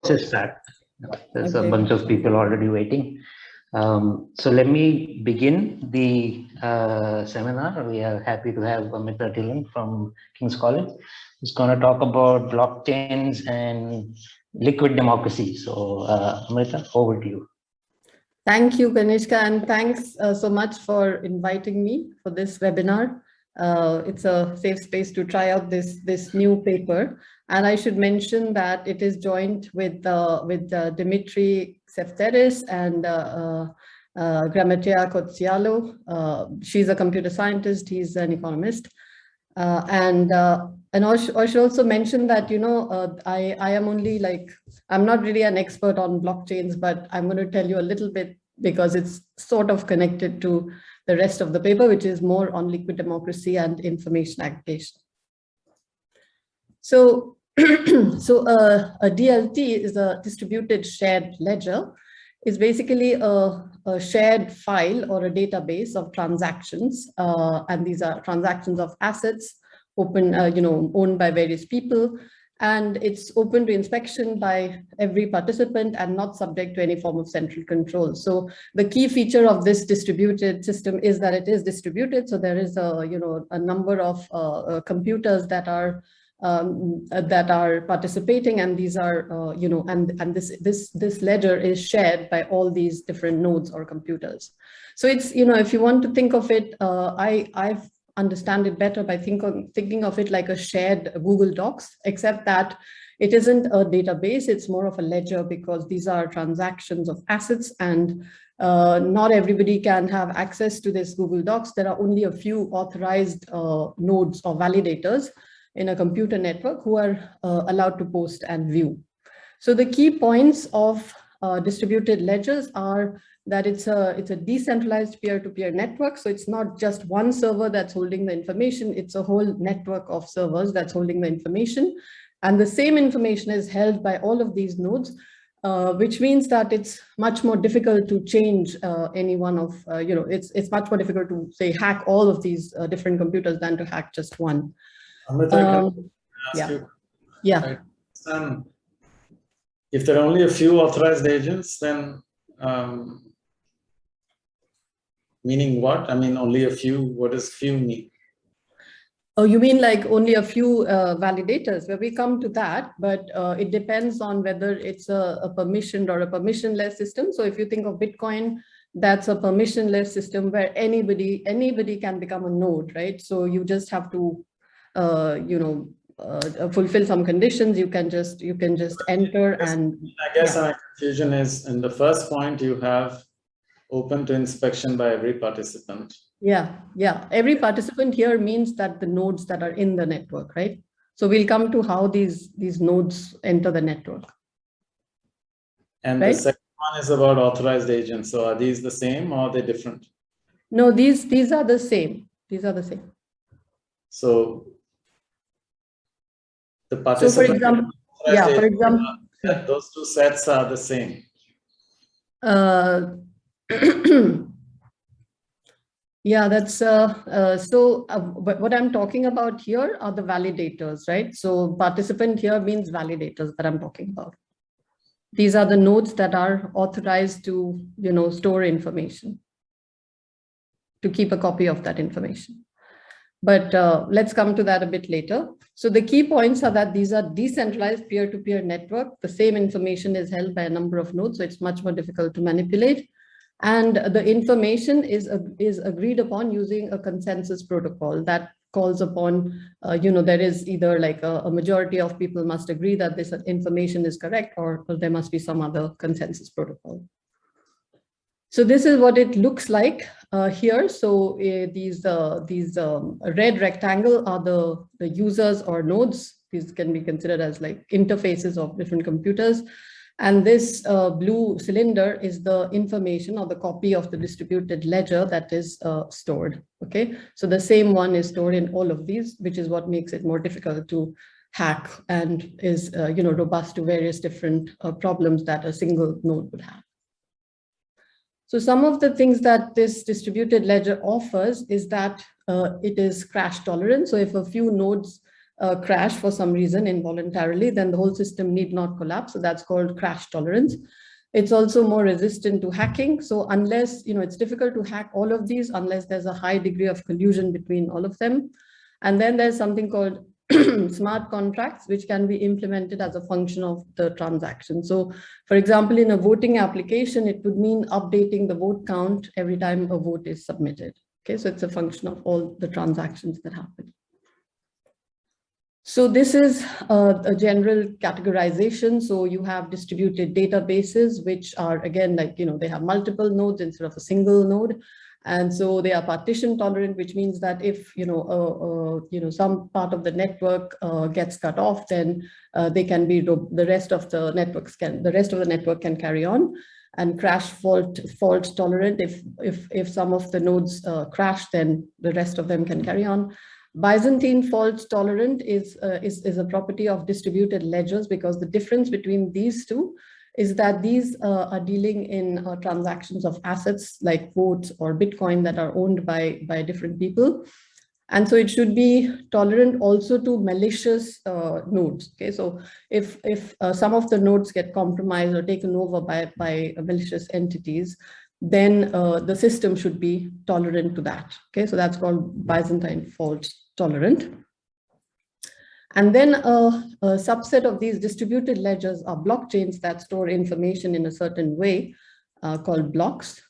just start. There's a bunch of people already waiting. So let me begin the seminar. We are happy to have Amrita Dhillon from King's College, who's going to talk about blockchains and liquid democracy. So Amrita, over to you. Thank you, Kanishka, and thanks so much for inviting me for this webinar. It's a safe space to try out this new paper. And I should mention that it is joint with Dimitri Sefteris and Gramatea Kotsialo. She's a computer scientist, he's an economist. And I should also mention that, I am only I'm not really an expert on blockchains, but I'm going to tell you a little bit because it's sort of connected to the rest of the paper, which is more on liquid democracy and information aggregation. So, a DLT is a distributed shared ledger. It's basically a shared file or a database of transactions, and these are transactions of assets owned by various people, and it's open to inspection by every participant and not subject to any form of central control. So the key feature of this distributed system is that it is distributed. So there is a number of computers that are participating, and these are and this ledger is shared by all these different nodes or computers. So it's if you want to think of it, I've understand it better by thinking of it like a shared Google Docs, except that it isn't a database, it's more of a ledger because these are transactions of assets, and not everybody can have access to this Google Docs. There are only a few authorized nodes or validators in a computer network who are allowed to post and view. So the key points of distributed ledgers are that it's a decentralized peer-to-peer network. So it's not just one server that's holding the information, it's a whole network of servers that's holding the information. And the same information is held by all of these nodes, which means that it's much more difficult to change any one of, it's much more difficult to say hack all of these different computers than to hack just one. Amrita, if there are only a few authorized agents, then meaning what? I mean, only a few. What does few mean? Oh, you mean like only a few validators? Well, we come to that, but it depends on whether it's a permissioned or a permissionless system. So if you think of Bitcoin, that's a permissionless system where anybody can become a node, right? So you just have to fulfill some conditions. You can just enter. And I guess my confusion is in the first point you have open to inspection by every participant. Yeah. Every participant here means that the nodes that are in the network, right? So we'll come to how these nodes enter the network. And right? The second one is about authorized agents. So are these the same or are they different? No, these are the same. These are the same. So the participant. So for example, those two sets are the same. Yeah, that's what I'm talking about here are the validators, right? So participant here means validators that I'm talking about. These are the nodes that are authorized to, store information, to keep a copy of that information. But let's come to that a bit later. So the key points are that these are decentralized peer-to-peer network. The same information is held by a number of nodes, so it's much more difficult to manipulate. And the information is agreed upon using a consensus protocol that calls upon, there is either like a majority of people must agree that this information is correct, or there must be some other consensus protocol. So this is what it looks like here. So these red rectangle are the users or nodes. These can be considered as like interfaces of different computers. And this blue cylinder is the information or the copy of the distributed ledger that is stored. Okay, so the same one is stored in all of these, which is what makes it more difficult to hack and is robust to various different problems that a single node would have. So some of the things that this distributed ledger offers is that it is crash tolerant. So if a few nodes crash for some reason involuntarily, then the whole system need not collapse. So that's called crash tolerance. It's also more resistant to hacking. So unless, it's difficult to hack all of these unless there's a high degree of collusion between all of them. And then there's something called smart contracts, which can be implemented as a function of the transaction. So for example, in a voting application, it would mean updating the vote count every time a vote is submitted. Okay, so it's a function of all the transactions that happen. So this is a general categorization. So you have distributed databases, which are again, like, they have multiple nodes instead of a single node. And so they are partition tolerant, which means that if, some part of the network gets cut off, then they can be, the rest of the network can carry on. And crash fault tolerant, if some of the nodes crash, then the rest of them can carry on. Byzantine fault tolerant is a property of distributed ledgers, because the difference between these two is that these are dealing in transactions of assets like votes or Bitcoin that are owned by different people. And so it should be tolerant also to malicious nodes. Okay, so if some of the nodes get compromised or taken over by malicious entities, then the system should be tolerant to that. Okay, so that's called Byzantine fault tolerant. And then a subset of these distributed ledgers are blockchains that store information in a certain way called blocks.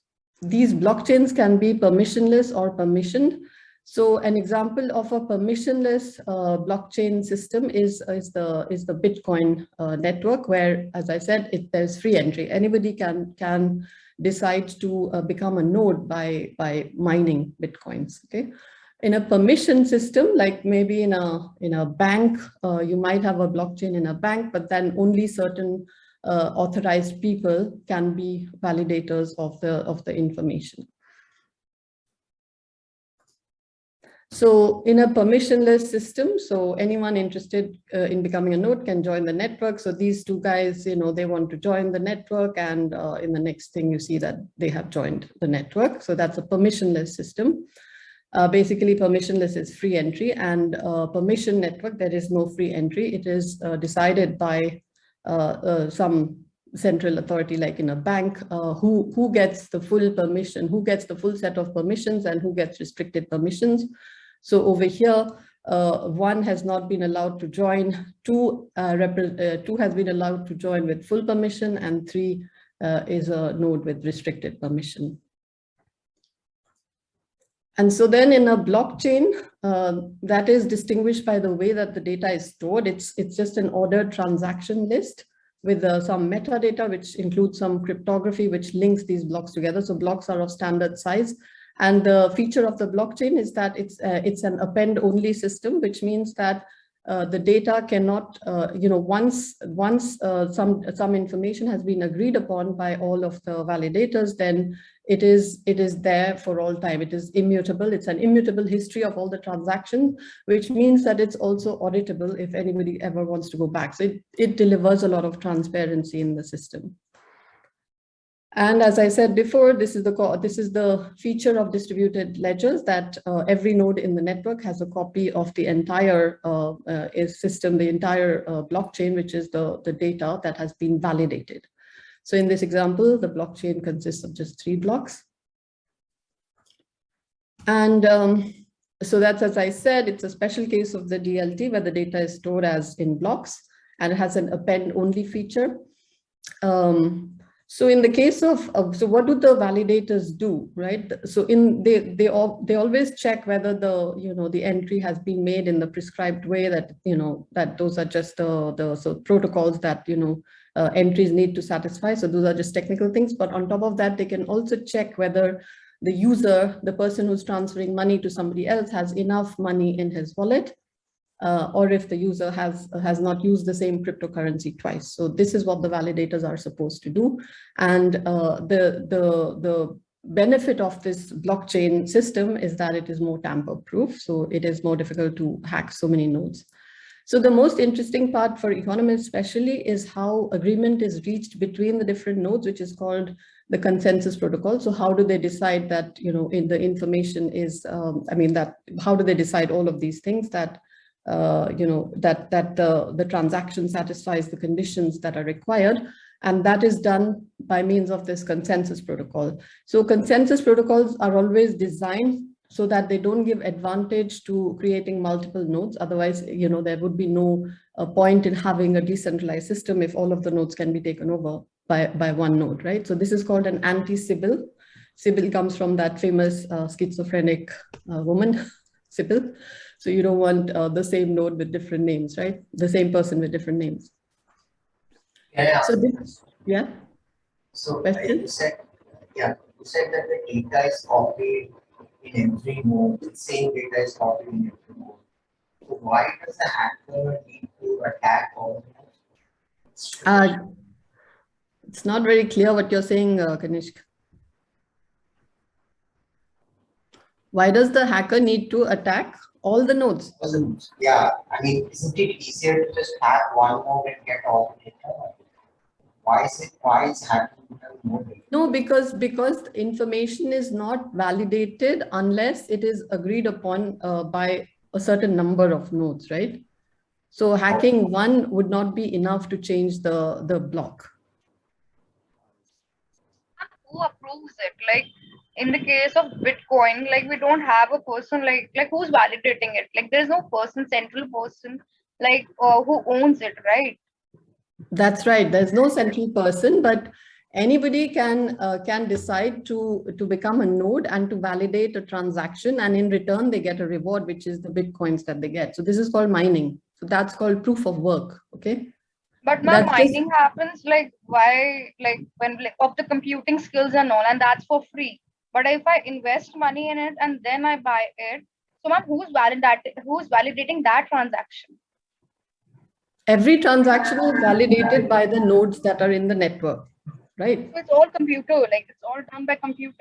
These blockchains can be permissionless or permissioned. So an example of a permissionless blockchain system is the Bitcoin network, where, as I said, there's free entry. Anybody can decide to become a node by mining Bitcoins. Okay. In a permission system, like maybe in a bank, you might have a blockchain in a bank, but then only certain authorized people can be validators of the information. So in a permissionless system, so anyone interested in becoming a node can join the network. So these two guys, they want to join the network, and in the next thing you see that they have joined the network. So that's a permissionless system. Basically, permissionless is free entry, and permission network, there is no free entry. It is decided by some central authority, like in a bank, who gets the full permission, who gets the full set of permissions, and who gets restricted permissions. So over here, 1 has not been allowed to join, 2 has been allowed to join with full permission, and 3 is a node with restricted permission. And so then in a blockchain, that is distinguished by the way that the data is stored. It's just an ordered transaction list with some metadata, which includes some cryptography, which links these blocks together. So blocks are of standard size. And the feature of the blockchain is that it's an append-only system, which means that the data cannot, once some information has been agreed upon by all of the validators, then it is there for all time. It is immutable. It's an immutable history of all the transactions, which means that it's also auditable if anybody ever wants to go back. So it delivers a lot of transparency in the system. And as I said before, this is the feature of distributed ledgers, that every node in the network has a copy of the entire system, the entire blockchain, which is the data that has been validated. So in this example, the blockchain consists of just 3 blocks. And so that's, as I said, it's a special case of the DLT where the data is stored as in blocks, and it has an append-only feature. So in the case of, so what do the validators do, right? So they always check whether the entry has been made in the prescribed way, that that those are just the protocols that entries need to satisfy. So those are just technical things. But on top of that, they can also check whether the user, the person who's transferring money to somebody else, has enough money in his wallet. Or if the user has not used the same cryptocurrency twice. So this is what the validators are supposed to do. And the benefit of this blockchain system is that it is more tamper-proof. So it is more difficult to hack so many nodes. So the most interesting part for economists especially is how agreement is reached between the different nodes, which is called the consensus protocol. So how do they decide that, in the information is, how do they decide all of these things, that that the transaction satisfies the conditions that are required. And that is done by means of this consensus protocol. So consensus protocols are always designed so that they don't give advantage to creating multiple nodes. Otherwise, there would be no point in having a decentralized system if all of the nodes can be taken over by one node, right? So this is called an anti-Sybil. Sybil comes from that famous schizophrenic woman, Sybil. So you don't want the same node with different names, right? The same person with different names. Yeah. So this, yeah. So Question? you said that the data is copied in every node. The same data is copied in every node. So why does the hacker need to attack all the nodes? It's not very clear what you're saying, Kanishk. Why does the hacker need to attack all the nodes? Yeah, I mean, isn't it easier to just have one node and get all the data? Why is hacking more data? No, because information is not validated unless it is agreed upon by a certain number of nodes, right? So hacking one would not be enough to change the block. Who approves it? Like in the case of Bitcoin, like we don't have a person like who's validating it. Like there's no central person like who owns it, right? That's right. There's no central person, but anybody can decide to become a node and to validate a transaction, and in return they get a reward, which is the Bitcoins that they get. So this is called mining. So that's called proof of work. Okay. But now mining happens like why, like when of the computing skills and all, and that's for free. But if I invest money in it and then I buy it, so ma'am, who's validating that transaction? Every transaction is validated by the nodes that are in the network, right? So it's all computer, like it's all done by computer.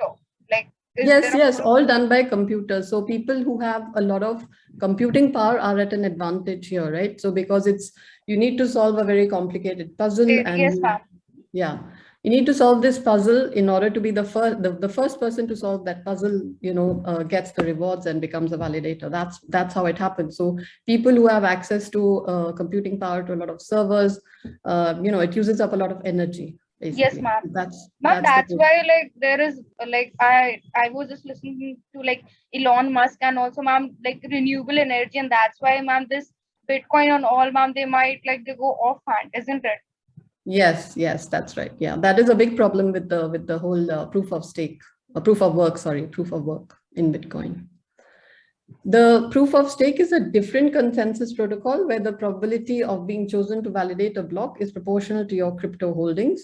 Like yes, all done by computer. So people who have a lot of computing power are at an advantage here, right? So because you need to solve a very complicated puzzle, and yes, ma'am. Yeah, you need to solve this puzzle in order to be the first person to solve that puzzle, gets the rewards and becomes a validator. That's how it happens. So people who have access to computing power, to a lot of servers, it uses up a lot of energy. Basically. Yes, ma'am. That's why like there is like I was just listening to like Elon Musk and also ma'am like renewable energy, and that's why ma'am this Bitcoin and all ma'am they might like they go offhand, isn't it? Yes, that's right. Yeah, that is a big problem with the whole proof of work in Bitcoin. The proof of stake is a different consensus protocol where the probability of being chosen to validate a block is proportional to your crypto holdings.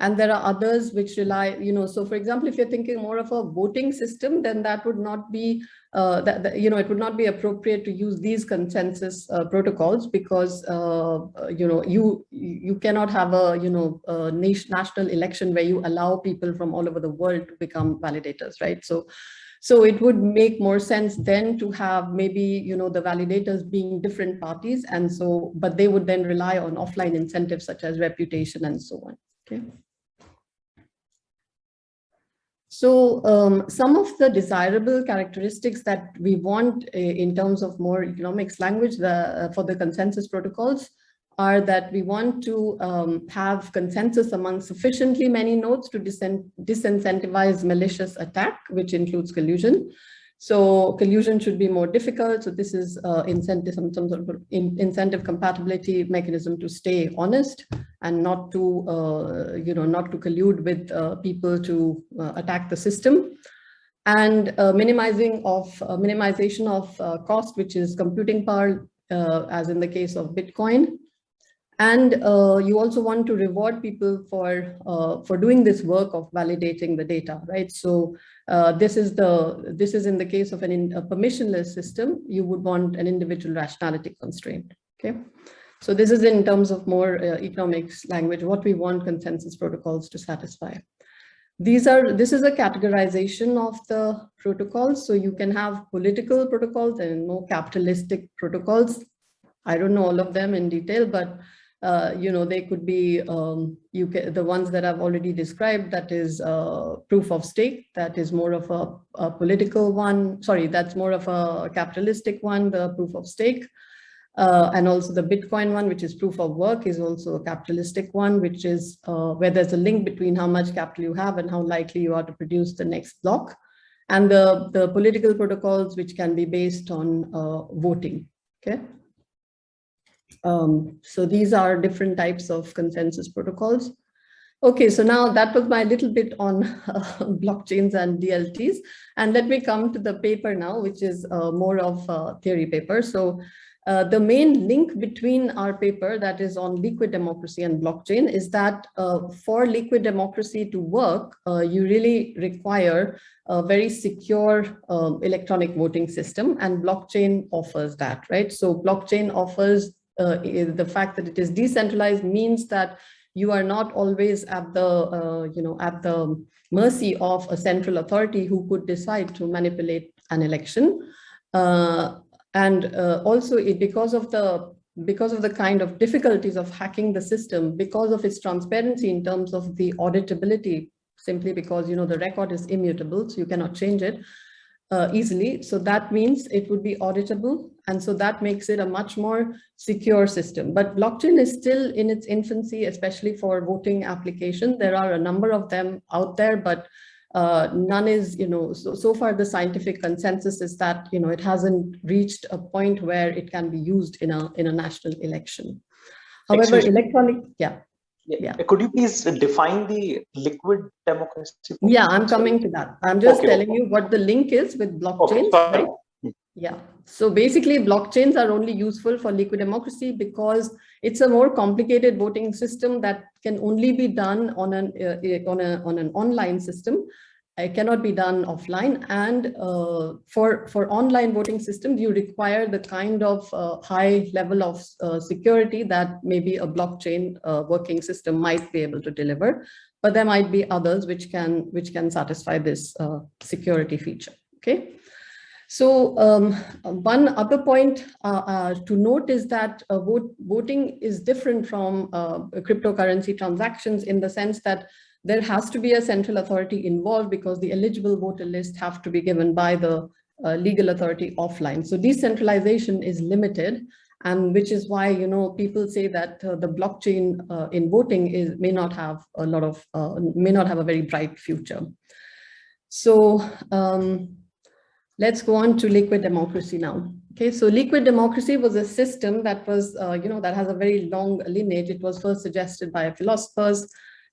And there are others which rely, so for example, if you're thinking more of a voting system, then that would not be, it would not be appropriate to use these consensus protocols because, you cannot have a national election where you allow people from all over the world to become validators, right? So it would make more sense then to have maybe, the validators being different parties. And so, but they would then rely on offline incentives such as reputation and so on, okay? So some of the desirable characteristics that we want in terms of more economics language for the consensus protocols are that we want to have consensus among sufficiently many nodes to disincentivize malicious attack, which includes collusion. So collusion should be more difficult. So this is some sort of incentive compatibility mechanism to stay honest and not to not to collude with people to attack the system. And minimization of cost, which is computing power, as in the case of Bitcoin. And you also want to reward people for doing this work of validating the data, right? So this is in the case of a permissionless system. You would want an individual rationality constraint. Okay, so this is in terms of more economics language what we want consensus protocols to satisfy. This is a categorization of the protocols. So you can have political protocols and more capitalistic protocols. I don't know all of them in detail, but they could be the ones that I've already described, that is proof of stake, that is more of a political one. Sorry, that's more of a capitalistic one, the proof of stake. And also the Bitcoin one, which is proof of work, is also a capitalistic one, which is where there's a link between how much capital you have and how likely you are to produce the next block. And the political protocols, which can be based on voting, okay? So these are different types of consensus protocols. Okay, so now that was my little bit on blockchains and DLTs. And let me come to the paper now, which is more of a theory paper. So the main link between our paper that is on liquid democracy and blockchain is that for liquid democracy to work, you really require a very secure electronic voting system, and blockchain offers that, right? So blockchain offers the fact that it is decentralized means that you are not always at the at the mercy of a central authority who could decide to manipulate an election. And also because of the kind of difficulties of hacking the system, because of its transparency in terms of the auditability, simply because the record is immutable, so you cannot change it easily. So that means it would be auditable, and so that makes it a much more secure system. But blockchain is still in its infancy, especially for voting application. There are a number of them out there, but none is, so far the scientific consensus is that, it hasn't reached a point where it can be used in a national election. However, electronic, yeah. Could you please define the liquid democracy? Yeah, I'm coming to that. I'm just telling you what the link is with blockchains, right? Yeah. So basically, blockchains are only useful for liquid democracy because it's a more complicated voting system that can only be done on an online system. It cannot be done offline. And for online voting systems, you require the kind of high level of security that maybe a blockchain working system might be able to deliver. But there might be others which can satisfy this security feature. Okay. So one other point to note is that voting is different from cryptocurrency transactions in the sense that there has to be a central authority involved because the eligible voter list have to be given by the legal authority offline. So decentralization is limited, and which is why people say that the blockchain in voting may not have a very bright future. So let's go on to liquid democracy now. Okay, so liquid democracy was a system that was, that has a very long lineage. It was first suggested by philosophers,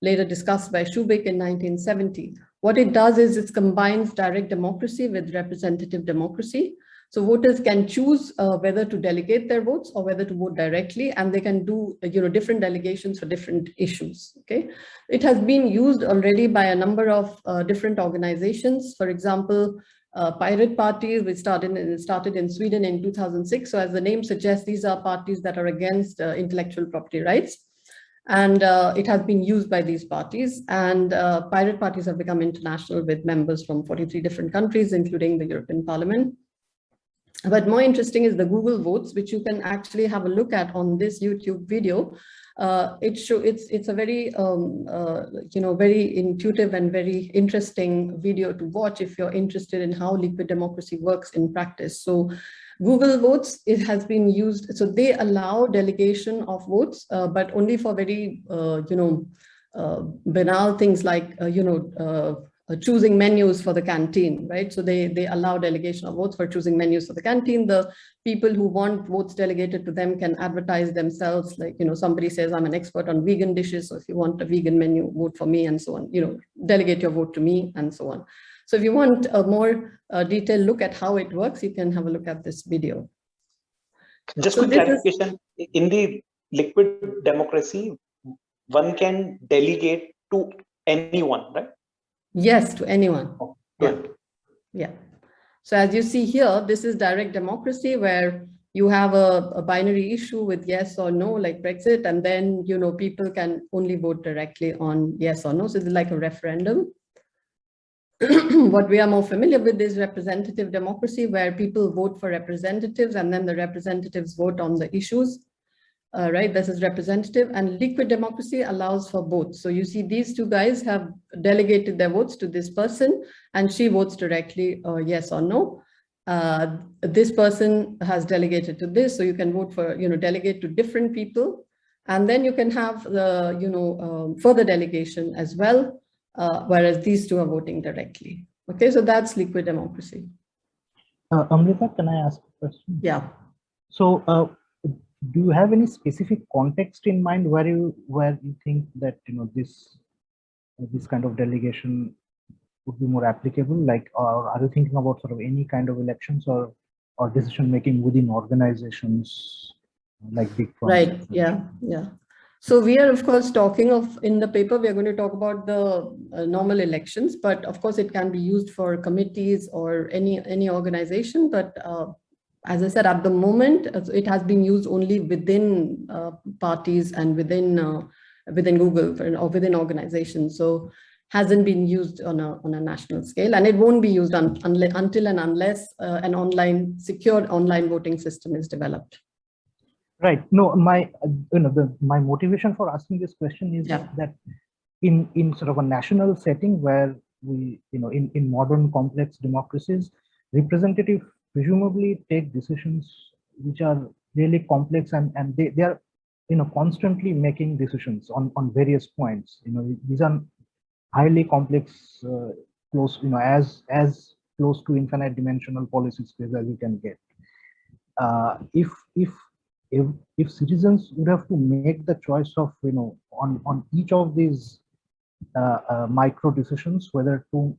later discussed by Schubik in 1970. What it does is it combines direct democracy with representative democracy. So voters can choose whether to delegate their votes or whether to vote directly, and they can do different delegations for different issues. Okay, it has been used already by a number of different organizations. For example, pirate parties, which started in Sweden in 2006. So as the name suggests, these are parties that are against intellectual property rights. And it has been used by these parties, and pirate parties have become international with members from 43 different countries, including the European Parliament. But more interesting is the Google votes, which you can actually have a look at on this YouTube video. It's a very very intuitive and very interesting video to watch if you're interested in how liquid democracy works in practice. So Google votes, it has been used, so they allow delegation of votes, but only for very banal things like choosing menus for the canteen, right? So they allow delegation of votes for choosing menus for the canteen. The people who want votes delegated to them can advertise themselves, like, somebody says, I'm an expert on vegan dishes, so if you want a vegan menu, vote for me, and so on, delegate your vote to me, and so on. So if you want a more detailed look at how it works, you can have a look at this video. Just for clarification, in the liquid democracy, one can delegate to anyone, right? Yes, to anyone. Oh, yeah. So as you see here, this is direct democracy where you have a binary issue with yes or no, like Brexit, and then people can only vote directly on yes or no. So it's like a referendum. What we are more familiar with is representative democracy, where people vote for representatives and then the representatives vote on the issues. Right, this is representative, and liquid democracy allows for both. So you see these two guys have delegated their votes to this person and she votes directly yes or no. this person has delegated to this, so you can vote for, delegate to different people. And then you can have the, further delegation as well, whereas these two are voting directly. Okay, so that's liquid democracy. Amrita, can I ask a question? Yeah. So, do you have any specific context in mind where you think that this kind of delegation would be more applicable? Like, or are you thinking about sort of any kind of elections or decision making within organizations like big firms? Right. Yeah. Yeah. So we are, of course, talking of, in the paper, we are going to talk about the normal elections, but of course it can be used for committees or any organization. But as I said, at the moment, it has been used only within parties and within Google or within organizations. So hasn't been used on a national scale, and it won't be used until and unless an secured online voting system is developed. Right. No, my motivation for asking this question is that in sort of a national setting where we, in modern complex democracies, representatives presumably take decisions which are really complex, and they are, constantly making decisions on various points. These are highly complex, close, as close to infinite dimensional policy space as you can get. If citizens would have to make the choice of, on each of these micro decisions, whether to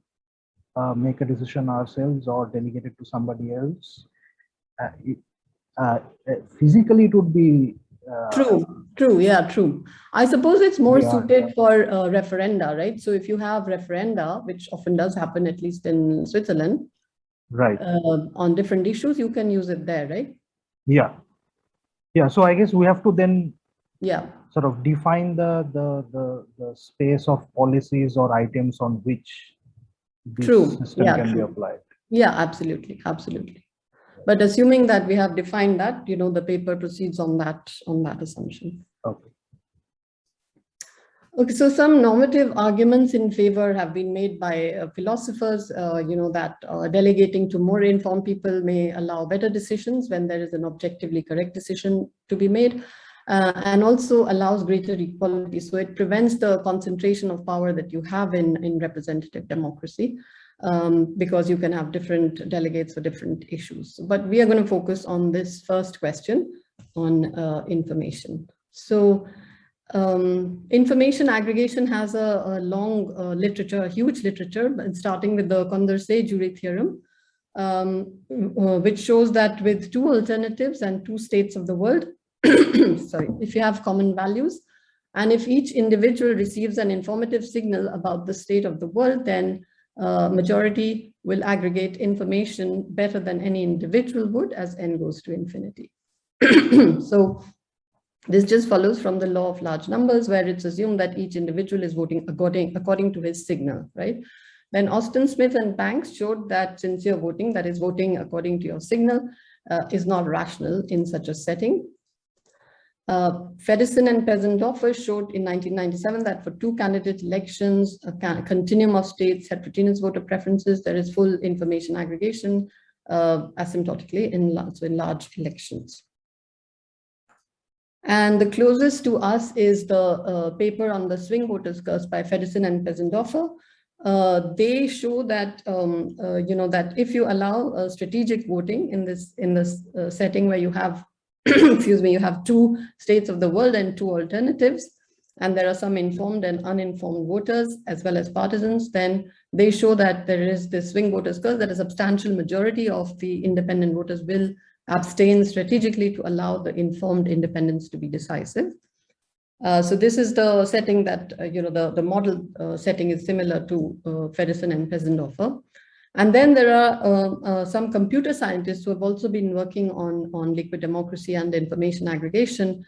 make a decision ourselves or delegate it to somebody else, physically it would be True. Yeah, true. I suppose it's more suited for referenda, right? So if you have referenda, which often does happen, at least in Switzerland, right, on different issues, you can use it there, right? Yeah. So I guess we have to then sort of define the space of policies or items on which this system can be applied. Yeah, absolutely. But assuming that we have defined that, the paper proceeds on that assumption. Okay, so some normative arguments in favor have been made by philosophers, that delegating to more informed people may allow better decisions when there is an objectively correct decision to be made, and also allows greater equality. So it prevents the concentration of power that you have in representative democracy, because you can have different delegates for different issues. But we are going to focus on this first question on information. So information aggregation has a long literature, a huge literature, starting with the Conversation Theorem, which shows that with two alternatives and two states of the world, sorry, if you have common values, and if each individual receives an informative signal about the state of the world, then majority will aggregate information better than any individual would as n goes to infinity. So this just follows from the law of large numbers, where it's assumed that each individual is voting according to his signal, right? Then Austin, Smith, and Banks showed that sincere voting, that is voting according to your signal, is not rational in such a setting. Feddersen and Pezendorfer showed in 1997 that for two candidate elections, a continuum of states, heterogeneous voter preferences, there is full information aggregation asymptotically in large elections. And the closest to us is the paper on the swing voters curse by Feddersen and Pezendorfer. They show that that if you allow strategic voting in this setting where you have excuse me, you have two states of the world and two alternatives, and there are some informed and uninformed voters as well as partisans, then they show that there is this swing voters curse, that a substantial majority of the independent voters will abstain strategically to allow the informed independents to be decisive. So this is the setting that, the model setting is similar to Feddersen and Pezendorfer. And then there are some computer scientists who have also been working on liquid democracy and information aggregation.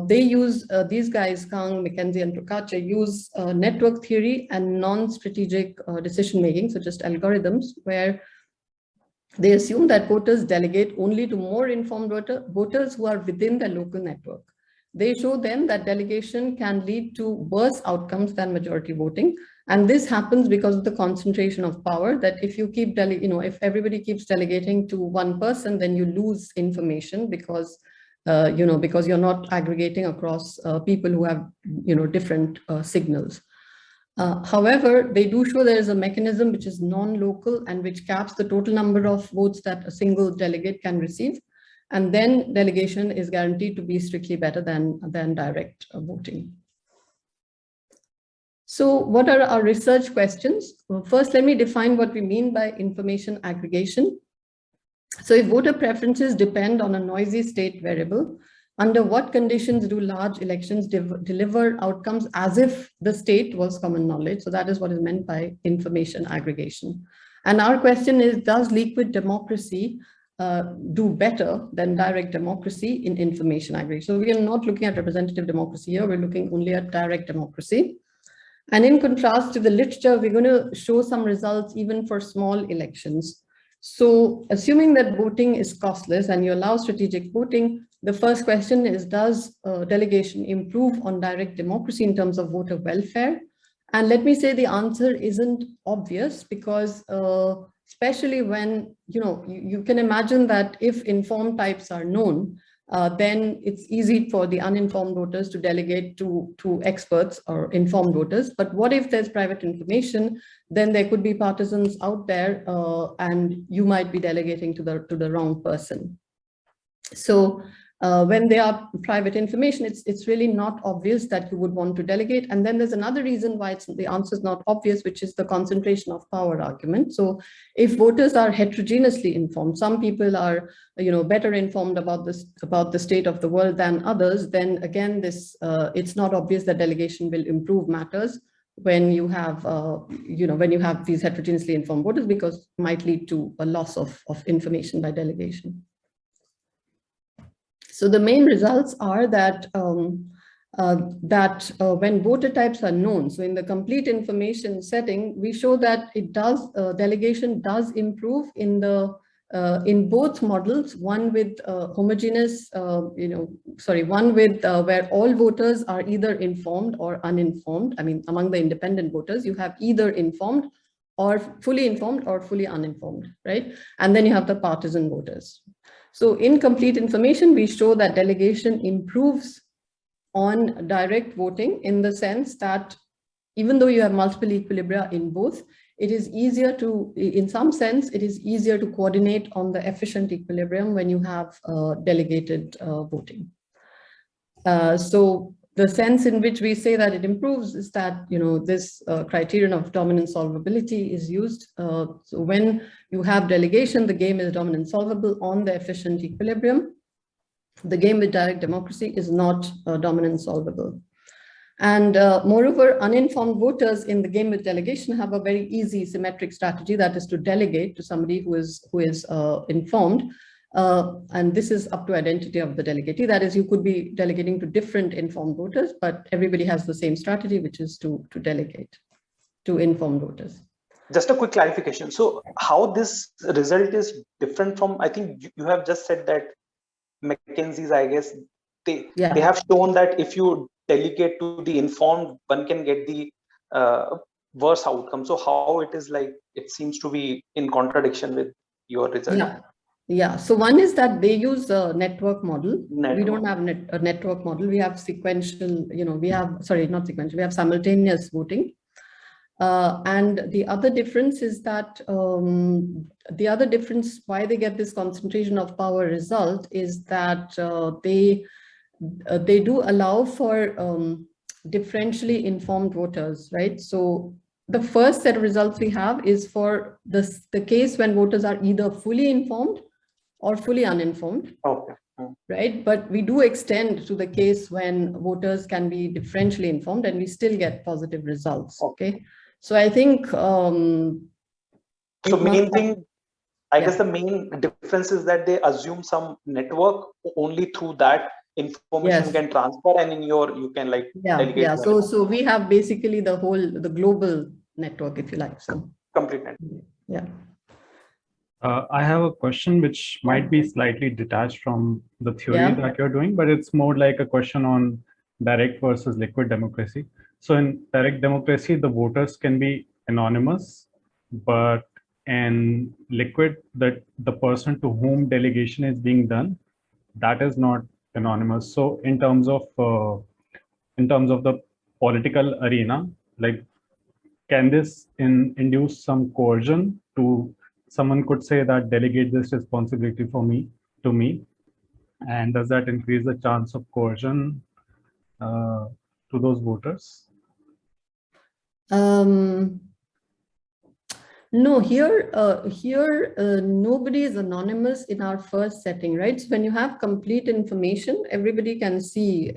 They use, these guys, Kang, McKenzie, and Procaccia, use network theory and non-strategic decision-making, so just algorithms, where they assume that voters delegate only to more informed voters who are within their local network. they show then that delegation can lead to worse outcomes than majority voting. And this happens because of the concentration of power, that if you keep, if everybody keeps delegating to one person, then you lose information because, because you're not aggregating across people who have, different signals. However, they do show there is a mechanism which is non-local and which caps the total number of votes that a single delegate can receive. And then delegation is guaranteed to be strictly better than direct voting. So what are our research questions? Well, first, let me define what we mean by information aggregation. So if voter preferences depend on a noisy state variable, under what conditions do large elections deliver outcomes as if the state was common knowledge? So that is what is meant by information aggregation. And our question is, does liquid democracy do better than direct democracy in information aggregation? So we are not looking at representative democracy here, we're looking only at direct democracy. And in contrast to the literature, we're going to show some results even for small elections. So assuming that voting is costless and you allow strategic voting, the first question is, does delegation improve on direct democracy in terms of voter welfare? And let me say the answer isn't obvious, because especially when, you can imagine that if informed types are known, then it's easy for the uninformed voters to delegate to experts or informed voters. But what if there's private information? Then there could be partisans out there, and you might be delegating to the wrong person. So when they are private information, it's really not obvious that you would want to delegate. And then there's another reason why the answer is not obvious, which is the concentration of power argument. So if voters are heterogeneously informed, some people are better informed about the state of the world than others, then again it's not obvious that delegation will improve matters when you have these heterogeneously informed voters, because it might lead to a loss of information by delegation. So the main results are that when voter types are known, so in the complete information setting, we show that delegation does improve in both models. One with one with where all voters are either informed or uninformed. I mean, among the independent voters, you have either informed or fully uninformed, right? And then you have the partisan voters. So in complete information, we show that delegation improves on direct voting, in the sense that even though you have multiple equilibria in both, it is easier to, in some sense, it is easier to coordinate on the efficient equilibrium when you have delegated voting. So the sense in which we say that it improves is that, this criterion of dominant solvability is used. So when you have delegation, the game is dominant solvable on the efficient equilibrium. The game with direct democracy is not dominant solvable. And moreover, uninformed voters in the game with delegation have a very easy symmetric strategy, that is to delegate to somebody who is informed. And this is up to identity of the delegatee. That is, you could be delegating to different informed voters, but everybody has the same strategy, which is to delegate to informed voters. Just a quick clarification. So how this result is different from, I think you have just said that McKinsey's, I guess, they have shown that if you delegate to the informed, one can get the worse outcome. So how it is like, it seems to be in contradiction with your result. Yeah. So one is that they use a network model. We don't have a network model. We have sequential, we have simultaneous voting. And the other difference is that why they get this concentration of power result is that they do allow for differentially informed voters, right? So the first set of results we have is for the case when voters are either fully informed or fully uninformed. Okay. Right, but we do extend to the case when voters can be differentially informed, and we still get positive results. Okay. So I think so main thing, I guess the main difference is that they assume some network only through that information can transfer, and in you can like delegate. So we have basically the global network, if you like. So complete network. Yeah. I have a question which might be slightly detached from the theory that you're doing, but it's more like a question on direct versus liquid democracy. So in direct democracy, the voters can be anonymous, but in liquid, that the person to whom delegation is being done, that is not anonymous. So in terms of the political arena, like, can this induce some coercion to someone could say that delegate this responsibility to me, and does that increase the chance of coercion to those voters? No, here nobody is anonymous in our first setting, right? So when you have complete information, everybody can see,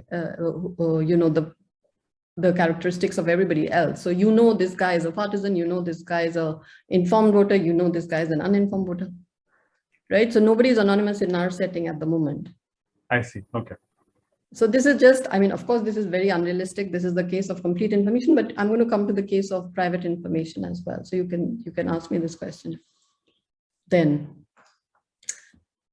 the characteristics of everybody else. So you know this guy is a partisan, you know this guy is a informed voter, you know this guy is an uninformed voter, right? So nobody is anonymous in our setting at the moment. I see. Okay. So this is just, I mean, of course, this is very unrealistic. This is the case of complete information, but I'm going to come to the case of private information as well. So you can ask me this question then.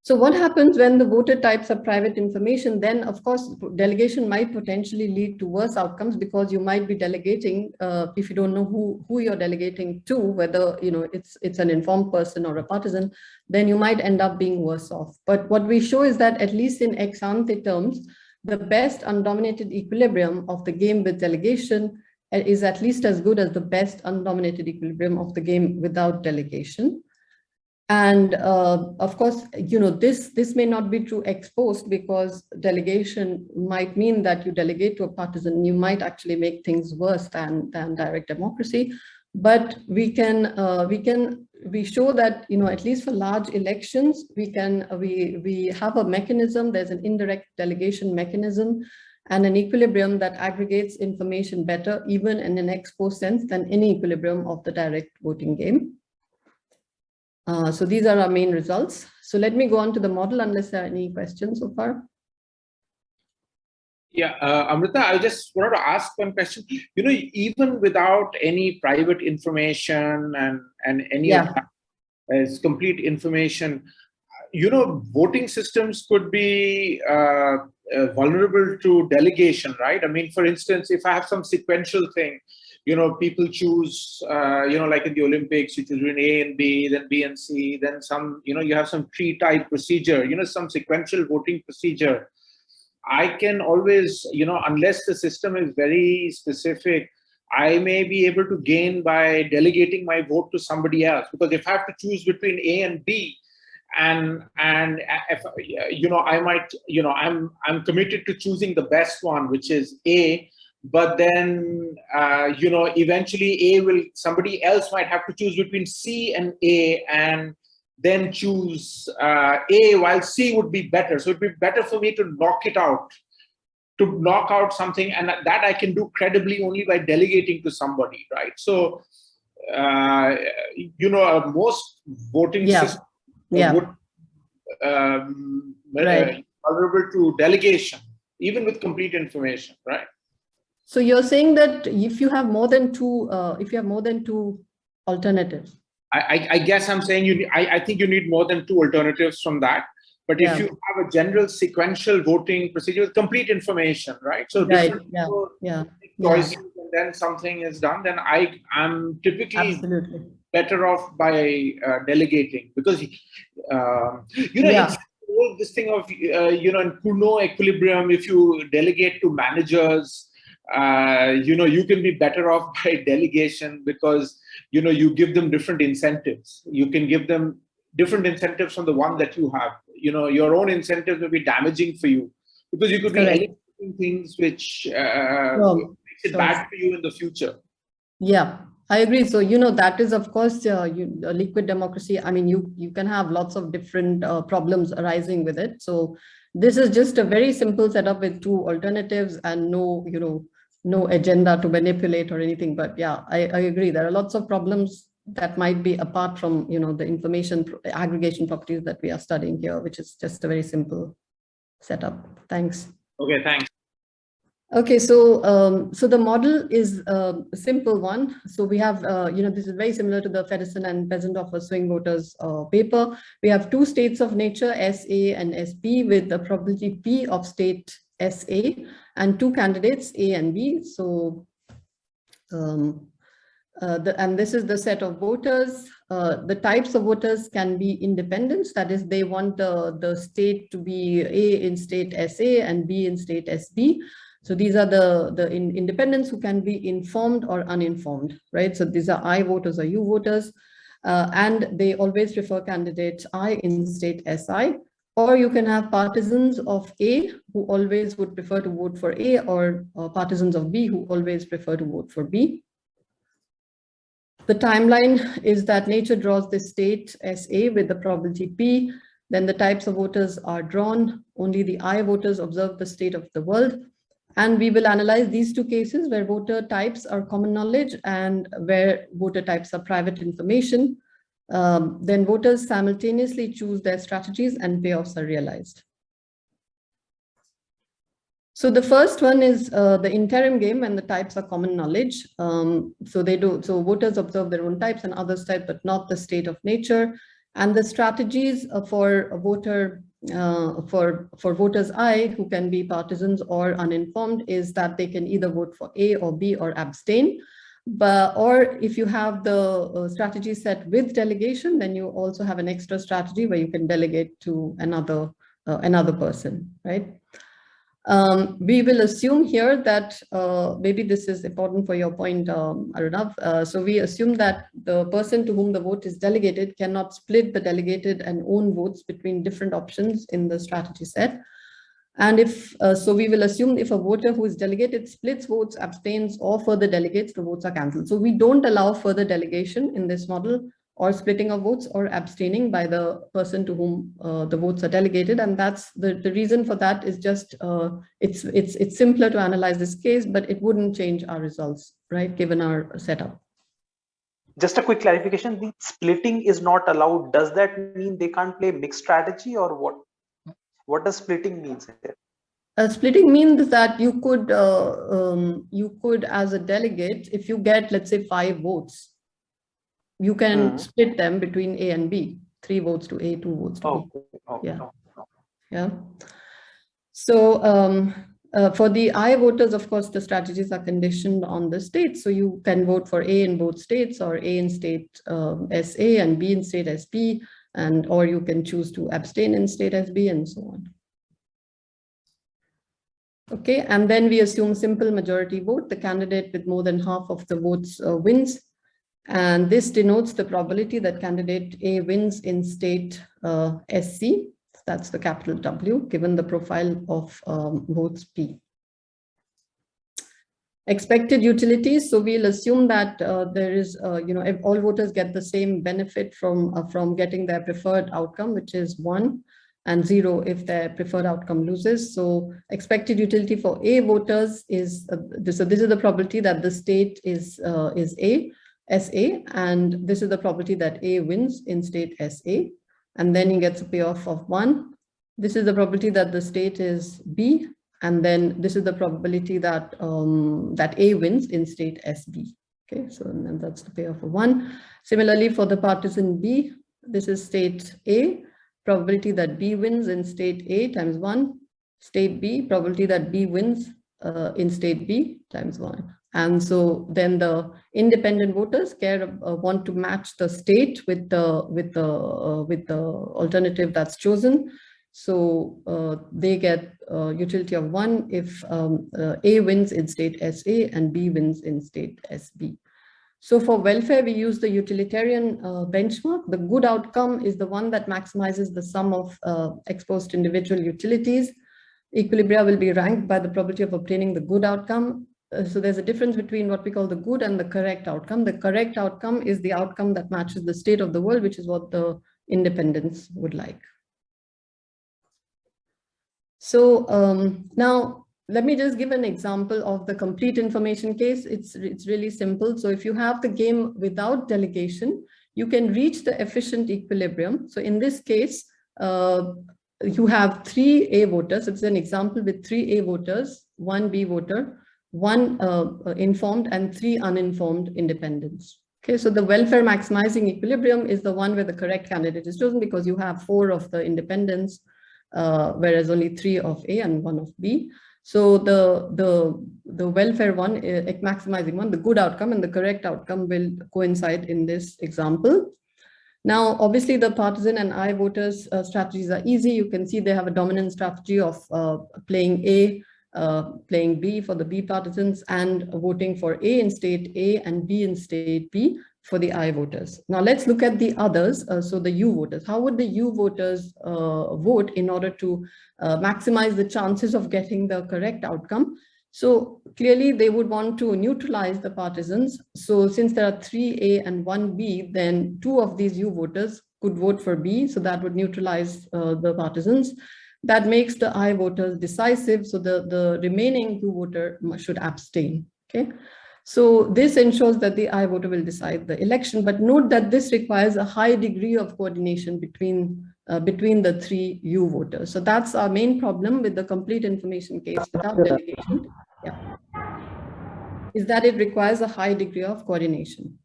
So what happens when the voter types are private information? Then, of course, delegation might potentially lead to worse outcomes, because you might be delegating, if you don't know who you're delegating to, whether it's an informed person or a partisan, then you might end up being worse off. But what we show is that, at least in ex ante terms, the best undominated equilibrium of the game with delegation is at least as good as the best undominated equilibrium of the game without delegation. And of course, this may not be true ex post, because delegation might mean that you delegate to a partisan, you might actually make things worse than direct democracy. But we show that, at least for large elections, we have a mechanism. There's an indirect delegation mechanism and an equilibrium that aggregates information better, even in an ex post sense, than any equilibrium of the direct voting game. So these are our main results. So let me go on to the model, unless there are any questions so far. Yeah, Amrita, I just wanted to ask one question. Even without any private information and any of that as complete information, voting systems could be vulnerable to delegation, right? I mean, for instance, if I have some sequential thing, people choose, like in the Olympics, you choose between A and B, then B and C, then some, you have some tree type procedure, some sequential voting procedure. I can always, unless the system is very specific, I may be able to gain by delegating my vote to somebody else. Because if I have to choose between A and B, and if, I might, I'm committed to choosing the best one, which is A. But then, eventually somebody else might have to choose between C and A, and then choose A, while C would be better. So it'd be better for me to knock out something, and that I can do credibly only by delegating to somebody, right? So, most voting systems would vulnerable to delegation, even with complete information, right? So you're saying that if you have more than two, alternatives. I guess I'm saying I think you need more than two alternatives from that. But if you have a general sequential voting procedure with complete information, right? So different choices, and then something is done, then I'm typically better off by delegating, because it's all this thing of in Kuno equilibrium, if you delegate to managers, you can be better off by delegation, because you give them different incentives. You can give them different incentives from the one that you have. Your own incentives will be damaging for you, because you could be eliminating things which makes it bad for you in the future. Yeah, I agree. So that is, of course, liquid democracy. I mean, you can have lots of different problems arising with it. So this is just a very simple setup with two alternatives and no agenda to manipulate or anything. But yeah, I agree. There are lots of problems that might be apart from, the information aggregation properties that we are studying here, which is just a very simple setup. Thanks. Okay, thanks. Okay, so so the model is a simple one. So we have, this is very similar to the Feddersen and Pesendorfer swing voters paper. We have two states of nature, SA and SP, with the probability P of state SA, and two candidates, A and B. So, and this is the set of voters. The types of voters can be independents, that is, they want the state to be A in state SA and B in state SB. So these are the independents who can be informed or uninformed, right? So these are I voters or U voters, and they always prefer candidate I in state SI. Or you can have partisans of A who always would prefer to vote for A, or partisans of B who always prefer to vote for B. The timeline is that nature draws this state SA with the probability P. Then the types of voters are drawn. Only the I voters observe the state of the world. And we will analyze these two cases where voter types are common knowledge and where voter types are private information. Then voters simultaneously choose their strategies and payoffs are realized. So the first one is the interim game, and the types are common knowledge. So voters observe their own types and others' type, but not the state of nature. And the strategies for a voter, for voters I, who can be partisans or uninformed, is that they can either vote for A or B or abstain. Or if you have the strategy set with delegation, then you also have an extra strategy where you can delegate to another person, right? We will assume here that maybe this is important for your point, Arnav. So we assume that the person to whom the vote is delegated cannot split the delegated and own votes between different options in the strategy set. And if so, we will assume if a voter who is delegated splits votes, abstains, or further delegates, the votes are cancelled. So we don't allow further delegation in this model, or splitting of votes, or abstaining by the person to whom the votes are delegated. And that's the reason for that is just it's simpler to analyze this case, but it wouldn't change our results, right, given our setup. Just a quick clarification, the splitting is not allowed. Does that mean they can't play mixed strategy, or what? What does splitting mean here? Splitting means that you could, as a delegate, if you get, let's say, 5 votes, you can split them between A and B, 3 votes to A, 2 votes to B. Yeah. Yeah. So for the I voters, of course, the strategies are conditioned on the state. So you can vote for A in both states, or A in state SA and B in state SB, or you can choose to abstain in state SB and so on. Okay, and then we assume simple majority vote. The candidate with more than half of the votes wins. And this denotes the probability that candidate A wins in state SC. That's the capital W, given the profile of votes P. Expected utilities. So we'll assume that there is, if all voters get the same benefit from getting their preferred outcome, which is 1, and 0 if their preferred outcome loses. So expected utility for A voters is, so this is the probability that the state is A, SA, and this is the probability that A wins in state SA, and then he gets a payoff of 1. This is the probability that the state is B, and then this is the probability that that A wins in state SB. Okay, so and that's the payoff of 1. Similarly, for the partisan B, this is state A, probability that B wins in state A times 1, state B, probability that B wins in state B times 1. And so then the independent voters want to match the state with the alternative that's chosen. So they get utility of 1 if A wins in state SA and B wins in state SB. So for welfare, we use the utilitarian benchmark. The good outcome is the one that maximizes the sum of exposed individual utilities. Equilibria will be ranked by the probability of obtaining the good outcome. So there's a difference between what we call the good and the correct outcome. The correct outcome is the outcome that matches the state of the world, which is what the independents would like. So now let me just give an example of the complete information case. It's really simple. So if you have the game without delegation, you can reach the efficient equilibrium. So in this case, you have 3 A voters. It's an example with 3 A voters one B voter, one informed, and 3 uninformed independents. Okay, so the welfare maximizing equilibrium is the one where the correct candidate is chosen because you have 4 of the independents, whereas only 3 of A and 1 of B. So the welfare one, maximizing one, the good outcome and the correct outcome will coincide in this example. Now, obviously, the partisan and I voters strategies are easy. You can see they have a dominant strategy of playing A, playing B for the B partisans, and voting for A in state A and B in state B for the I voters. Now, let's look at the others. So the U voters. How would the U voters vote in order to maximize the chances of getting the correct outcome? So clearly they would want to neutralize the partisans. So since there are 3A and 1B, then 2 of these U voters could vote for B. So that would neutralize the partisans. That makes the I voters decisive. So the remaining U voter should abstain. Okay. So this ensures that the I voter will decide the election. But note that this requires a high degree of coordination between the 3 U voters. So that's our main problem with the complete information case without delegation. Yeah. Is that it requires a high degree of coordination.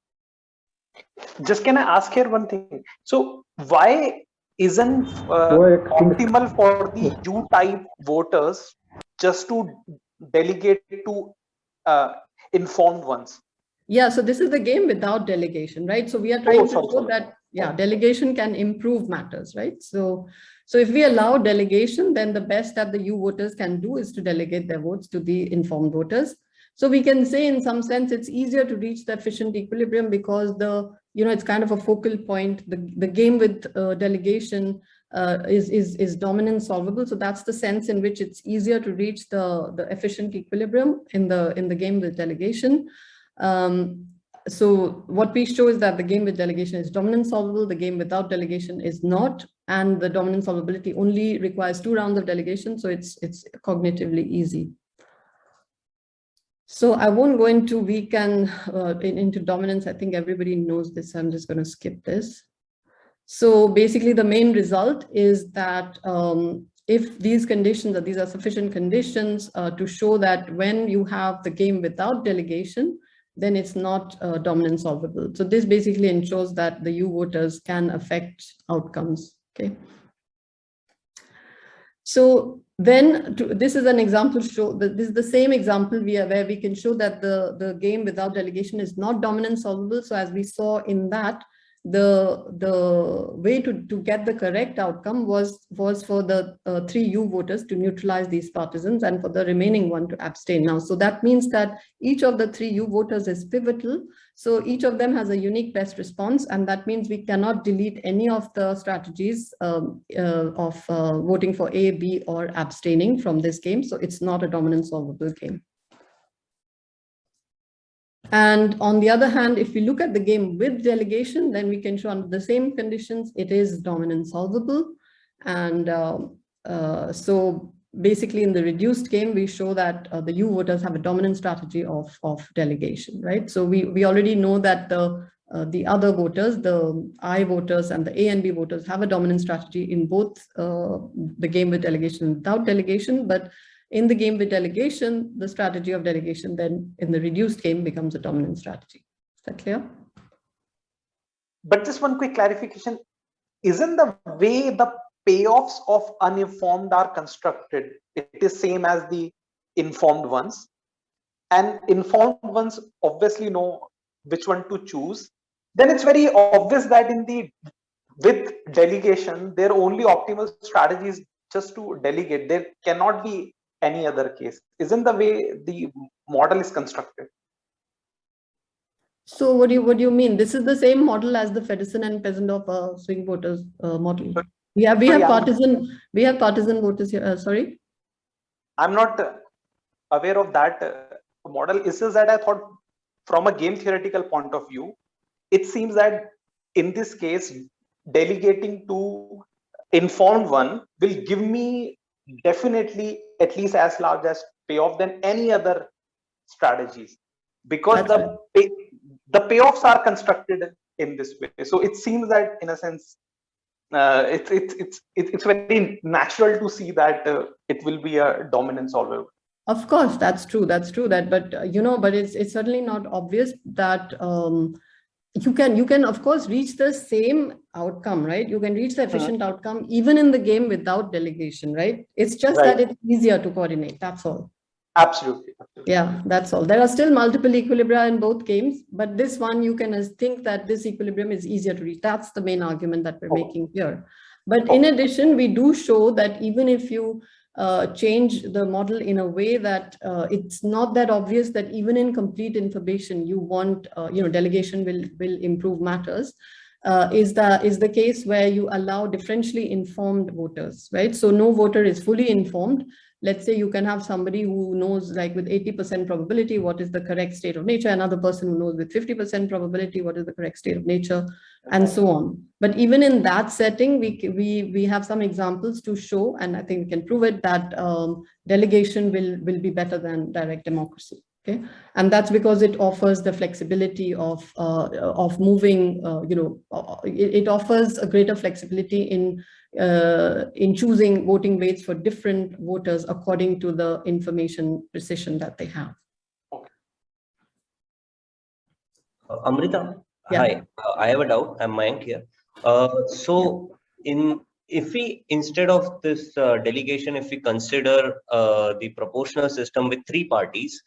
Just can I ask here one thing? So why isn't optimal for the U-type voters just to delegate to informed ones? Yeah, so this is the game without delegation, right? So we are trying to show that, yeah, delegation can improve matters, right? So if we allow delegation, then the best that the U voters can do is to delegate their votes to the informed voters. So we can say in some sense, it's easier to reach the efficient equilibrium because it's kind of a focal point. The game with delegation is dominance solvable. So that's the sense in which it's easier to reach the efficient equilibrium in the game with delegation. So what we show is that the game with delegation is dominance solvable, the game without delegation is not, and the dominance solvability only requires 2 rounds of delegation, so it's cognitively easy. So I won't go into into dominance. I think everybody knows this. I'm just going to skip this. So basically the main result is that if these conditions, these are sufficient conditions to show that when you have the game without delegation, then it's not dominance solvable. So this basically ensures that the U voters can affect outcomes. Okay. So then this is an example this is the same example where we can show that the game without delegation is not dominance solvable. So as we saw in that, the way to get the correct outcome was for the 3 U voters to neutralize these partisans and for the remaining one to abstain. Now, so that means that each of the 3 U voters is pivotal. So each of them has a unique best response, and that means we cannot delete any of the strategies of voting for A, B, or abstaining from this game. So it's not a dominance solvable game. And on the other hand, if we look at the game with delegation, then we can show under the same conditions, it is dominance solvable. And so basically in the reduced game, we show that the U voters have a dominant strategy of delegation, right? So we already know that the other voters, the I voters and the A and B voters have a dominant strategy in both the game with delegation and without delegation, but in the game with delegation, the strategy of delegation then in the reduced game becomes a dominant strategy. Is that clear? But just one quick clarification. Isn't the way the payoffs of uninformed are constructed, it is same as the informed ones? And informed ones obviously know which one to choose. Then it's very obvious that with delegation, their only optimal strategy is just to delegate. There cannot be any other case. Isn't the way the model is constructed? So what do you mean? This is the same model as the Feddersen and Peasant of swing voters model. We have partisan voters here. Sorry, I'm not aware of that model. It's just that I thought from a game theoretical point of view, it seems that in this case, delegating to informed one will give me definitely at least as large as payoff than any other strategies, because the payoffs are constructed in this way. So it seems that in a sense it's very natural to see that it will be a dominance solver. Of course, that's true. That's true. That, but but it's certainly not obvious that you can of course reach the same outcome, right? You can reach the efficient outcome even in the game without delegation, right? It's just that it's easier to coordinate. That's all. Absolutely. Yeah, that's all. There are still multiple equilibria in both games, but this one you can think that this equilibrium is easier to reach. That's the main argument that we're making here. But in addition, we do show that even if you change the model in a way that it's not that obvious that even in complete information you want delegation will improve matters, is the case where you allow differentially informed voters, right? So no voter is fully informed. Let's say you can have somebody who knows, like, with 80% probability what is the correct state of nature, another person who knows with 50% probability what is the correct state of nature, and so on. But even in that setting, we have some examples to show, and I think we can prove it, that delegation will be better than direct democracy. Okay, and that's because it offers the flexibility of moving. It offers a greater flexibility in choosing voting weights for different voters according to the information precision that they have. Amrita, Yeah. hi. I have a doubt. I'm Mayank here. So, if we, instead of this delegation, if we consider the proportional system with three parties,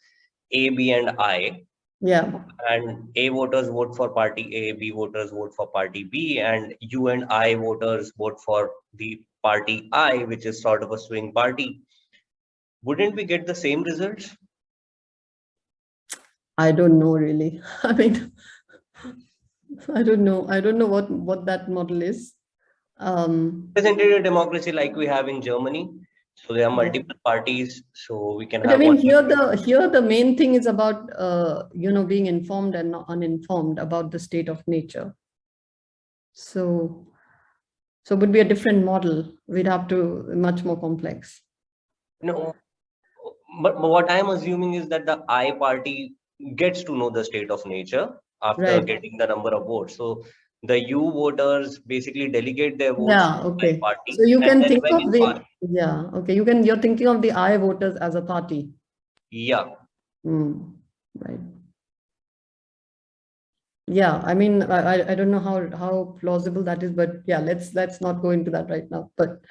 A, B, and I, and A voters vote for party A, B voters vote for party B, and U and I voters vote for the party I, which is sort of a swing party, wouldn't we get the same results? I don't know, really. I mean, I don't know what that model is. Representative democracy like we have in Germany. So there are multiple parties, so we can but have. I mean, here the main thing is about being informed and not uninformed about the state of nature. So it would be a different model. We'd have to much more complex. No, but what I'm assuming is that the I party gets to know the state of nature after getting the number of votes. So the U voters basically delegate their votes to the party. So you can think of you're thinking of the I voters as a party. Yeah. Right. Yeah, I mean, I don't know how plausible that is, but yeah, let's not go into that right now. But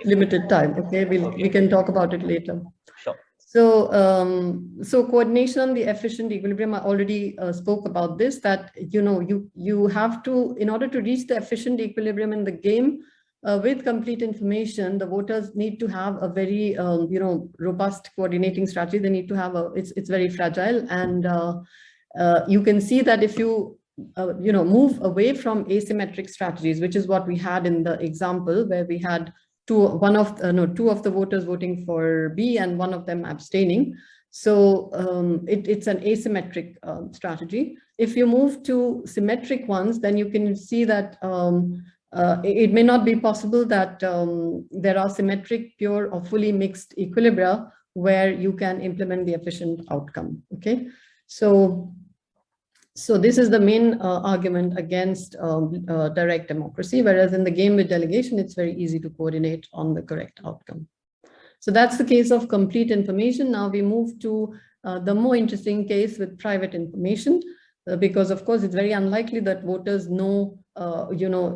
limited time. Okay, we can talk about it later. Sure. So coordination on the efficient equilibrium, I already spoke about this, that you have to, in order to reach the efficient equilibrium in the game with complete information, the voters need to have a very robust coordinating strategy. They need to have it's very fragile, and you can see that if you move away from asymmetric strategies, which is what we had in the example where we had two of the voters voting for B and one of them abstaining. So it's an asymmetric strategy. If you move to symmetric ones, then you can see that it may not be possible that there are symmetric, pure, or fully mixed equilibria where you can implement the efficient outcome. Okay, so this is the main argument against direct democracy, whereas in the game with delegation, it's very easy to coordinate on the correct outcome. So that's the case of complete information. Now we move to the more interesting case with private information, because of course it's very unlikely that voters know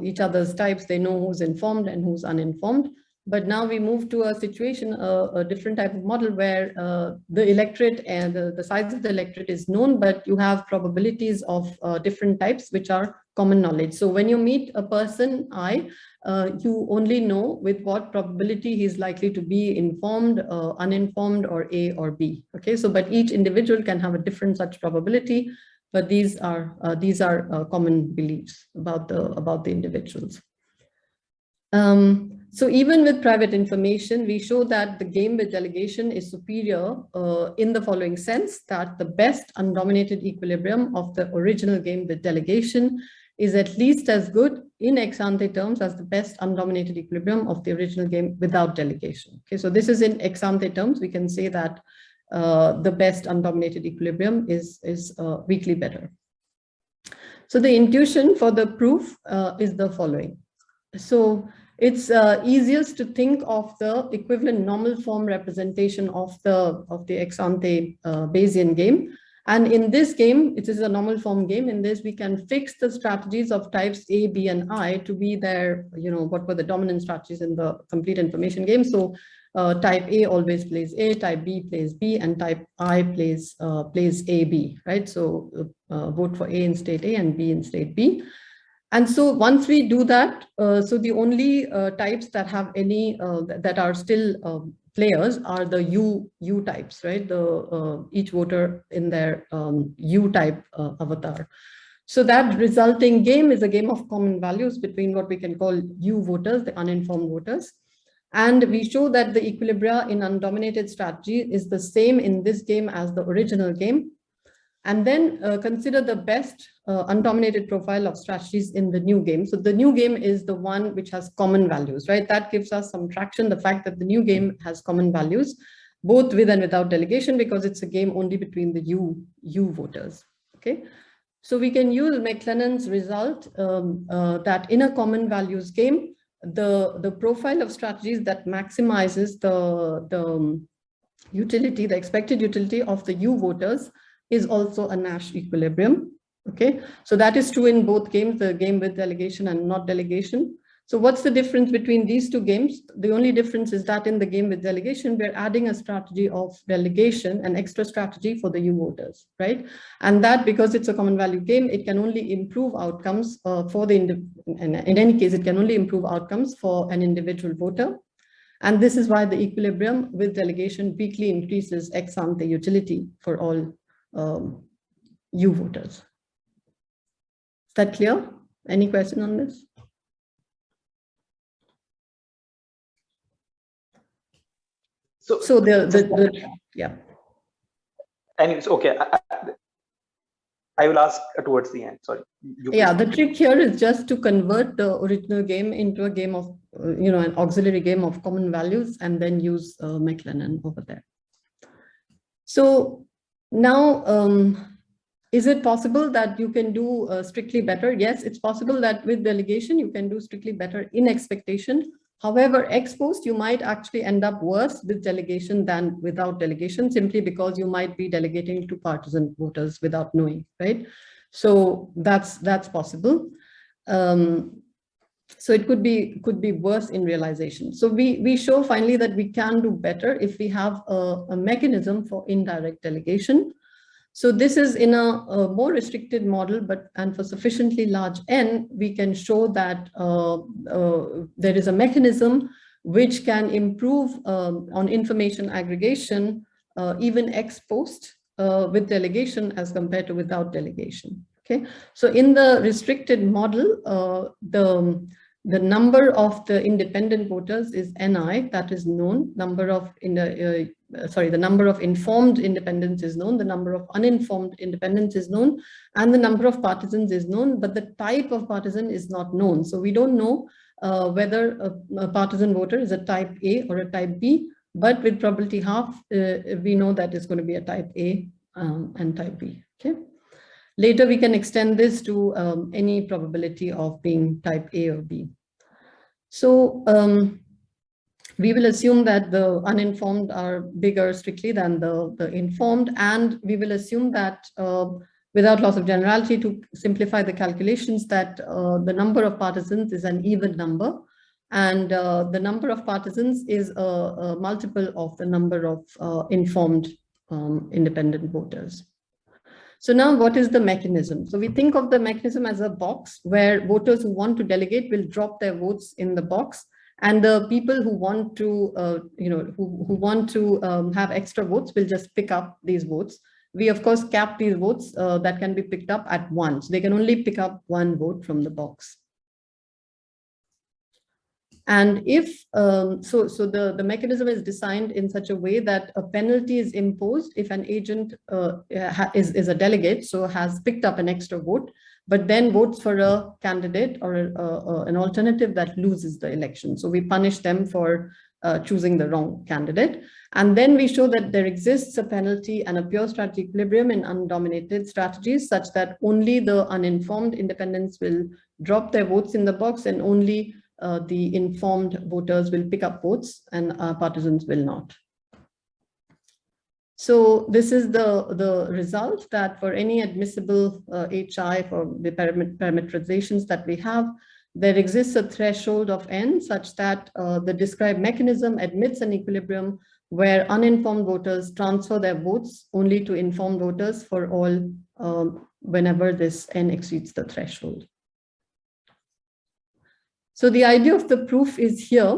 each other's types. They know who's informed and who's uninformed. But now we move to a situation, a different type of model where the electorate and the size of the electorate is known, but you have probabilities of different types, which are common knowledge. So when you meet a person I, you only know with what probability he's likely to be informed, uninformed, or A or B. Okay, so but each individual can have a different such probability, but these are common beliefs about the individuals. So even with private information, we show that the game with delegation is superior in the following sense, that the best undominated equilibrium of the original game with delegation is at least as good in ex ante terms as the best undominated equilibrium of the original game without delegation. Okay, so this is in ex ante terms. We can say that the best undominated equilibrium is weakly better. So the intuition for the proof is the following. So It's easiest to think of the equivalent normal form representation of the ex ante Bayesian game. And in this game, it is a normal form game. In this, we can fix the strategies of types A, B, and I to be their, what were the dominant strategies in the complete information game. So type A always plays A, type B plays B, and type I plays A, B, right? So vote for A in state A and B in state B. And so once we do that, so the only types that have any, that are still players are the U types, right? The each voter in their U type avatar. So that resulting game is a game of common values between what we can call U voters, the uninformed voters. And we show that the equilibria in undominated strategy is the same in this game as the original game. And then consider the best undominated profile of strategies in the new game. So the new game is the one which has common values, right? That gives us some traction, the fact that the new game has common values, both with and without delegation, because it's a game only between the U voters, okay? So we can use McLennan's result that in a common values game, the profile of strategies that maximizes the utility, the expected utility of the U voters is also a Nash equilibrium, okay? So that is true in both games, the game with delegation and not delegation. So what's the difference between these two games? The only difference is that in the game with delegation, we're adding a strategy of delegation, an extra strategy for the U voters, right? And that, because it's a common value game, it can only improve outcomes for the, in any case, it can only improve outcomes for an individual voter. And this is why the equilibrium with delegation weakly increases ex ante utility for all U voters. Is that clear? Any question on this? So yeah. And it's okay. I will ask towards the end. Sorry. Yeah, the trick here is just to convert the original game into a game of, an auxiliary game of common values, and then use McLennan over there. So now, is it possible that you can do strictly better? Yes, it's possible that with delegation, you can do strictly better in expectation. However, ex post, you might actually end up worse with delegation than without delegation, simply because you might be delegating to partisan voters without knowing, right? So that's possible. So it could be worse in realization. So we show finally that we can do better if we have a mechanism for indirect delegation. So this is in a more restricted model, and for sufficiently large N, we can show that there is a mechanism which can improve on information aggregation, even ex post with delegation as compared to without delegation. Okay, so in the restricted model, the number of the independent voters is Ni, that is known. The number of informed independents is known, the number of uninformed independents is known, and the number of partisans is known, but the type of partisan is not known. So we don't know whether a partisan voter is a type A or a type B, but with probability half, we know that it's going to be a type A and type B, okay? Later, we can extend this to any probability of being type A or B. So we will assume that the uninformed are bigger strictly than the informed, and we will assume that without loss of generality, to simplify the calculations, that the number of partisans is an even number, and the number of partisans is a multiple of the number of informed independent voters. So now what is the mechanism? So we think of the mechanism as a box where voters who want to delegate will drop their votes in the box, and the people who want to, who want to have extra votes will just pick up these votes. We of course cap these votes that can be picked up at once. They can only pick up one vote from the box. And if, the mechanism is designed in such a way that a penalty is imposed if an agent is a delegate, so has picked up an extra vote, but then votes for a candidate or an alternative that loses the election. So we punish them for choosing the wrong candidate. And then we show that there exists a penalty and a pure strategy equilibrium in undominated strategies, such that only the uninformed independents will drop their votes in the box, and only the informed voters will pick up votes and partisans will not. So this is the result that for any admissible HI for the parameterizations that we have, there exists a threshold of n such that the described mechanism admits an equilibrium where uninformed voters transfer their votes only to informed voters for all whenever this n exceeds the threshold. So the idea of the proof is here.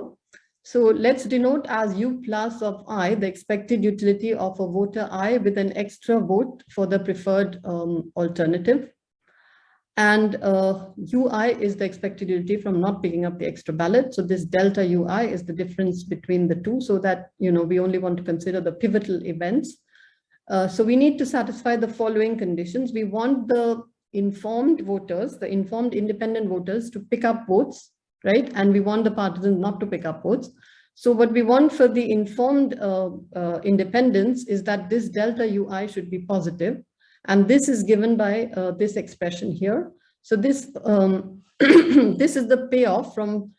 So let's denote as U plus of I the expected utility of a voter I with an extra vote for the preferred alternative. And UI is the expected utility from not picking up the extra ballot. So this delta UI is the difference between the two, so that, you know, we only want to consider the pivotal events. So we need to satisfy the following conditions. We want the informed voters, the informed independent voters, to pick up votes, right? And we want the partisans not to pick up votes. So what we want for the informed independents is that this delta UI should be positive. And this is given by this expression here. So this, this is the payoff from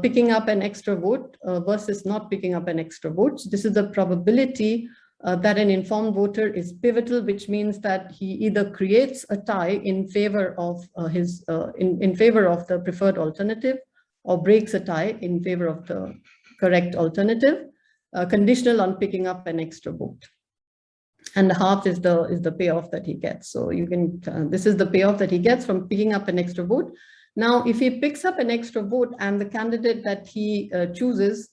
picking up an extra vote versus not picking up an extra vote. So this is the probability that an informed voter is pivotal, which means that he either creates a tie in favor of in favor of the preferred alternative, or breaks a tie in favor of the correct alternative, conditional on picking up an extra vote. And the half is the payoff that he gets. So you can, this is the payoff that he gets from picking up an extra vote. Now, if he picks up an extra vote and the candidate that he chooses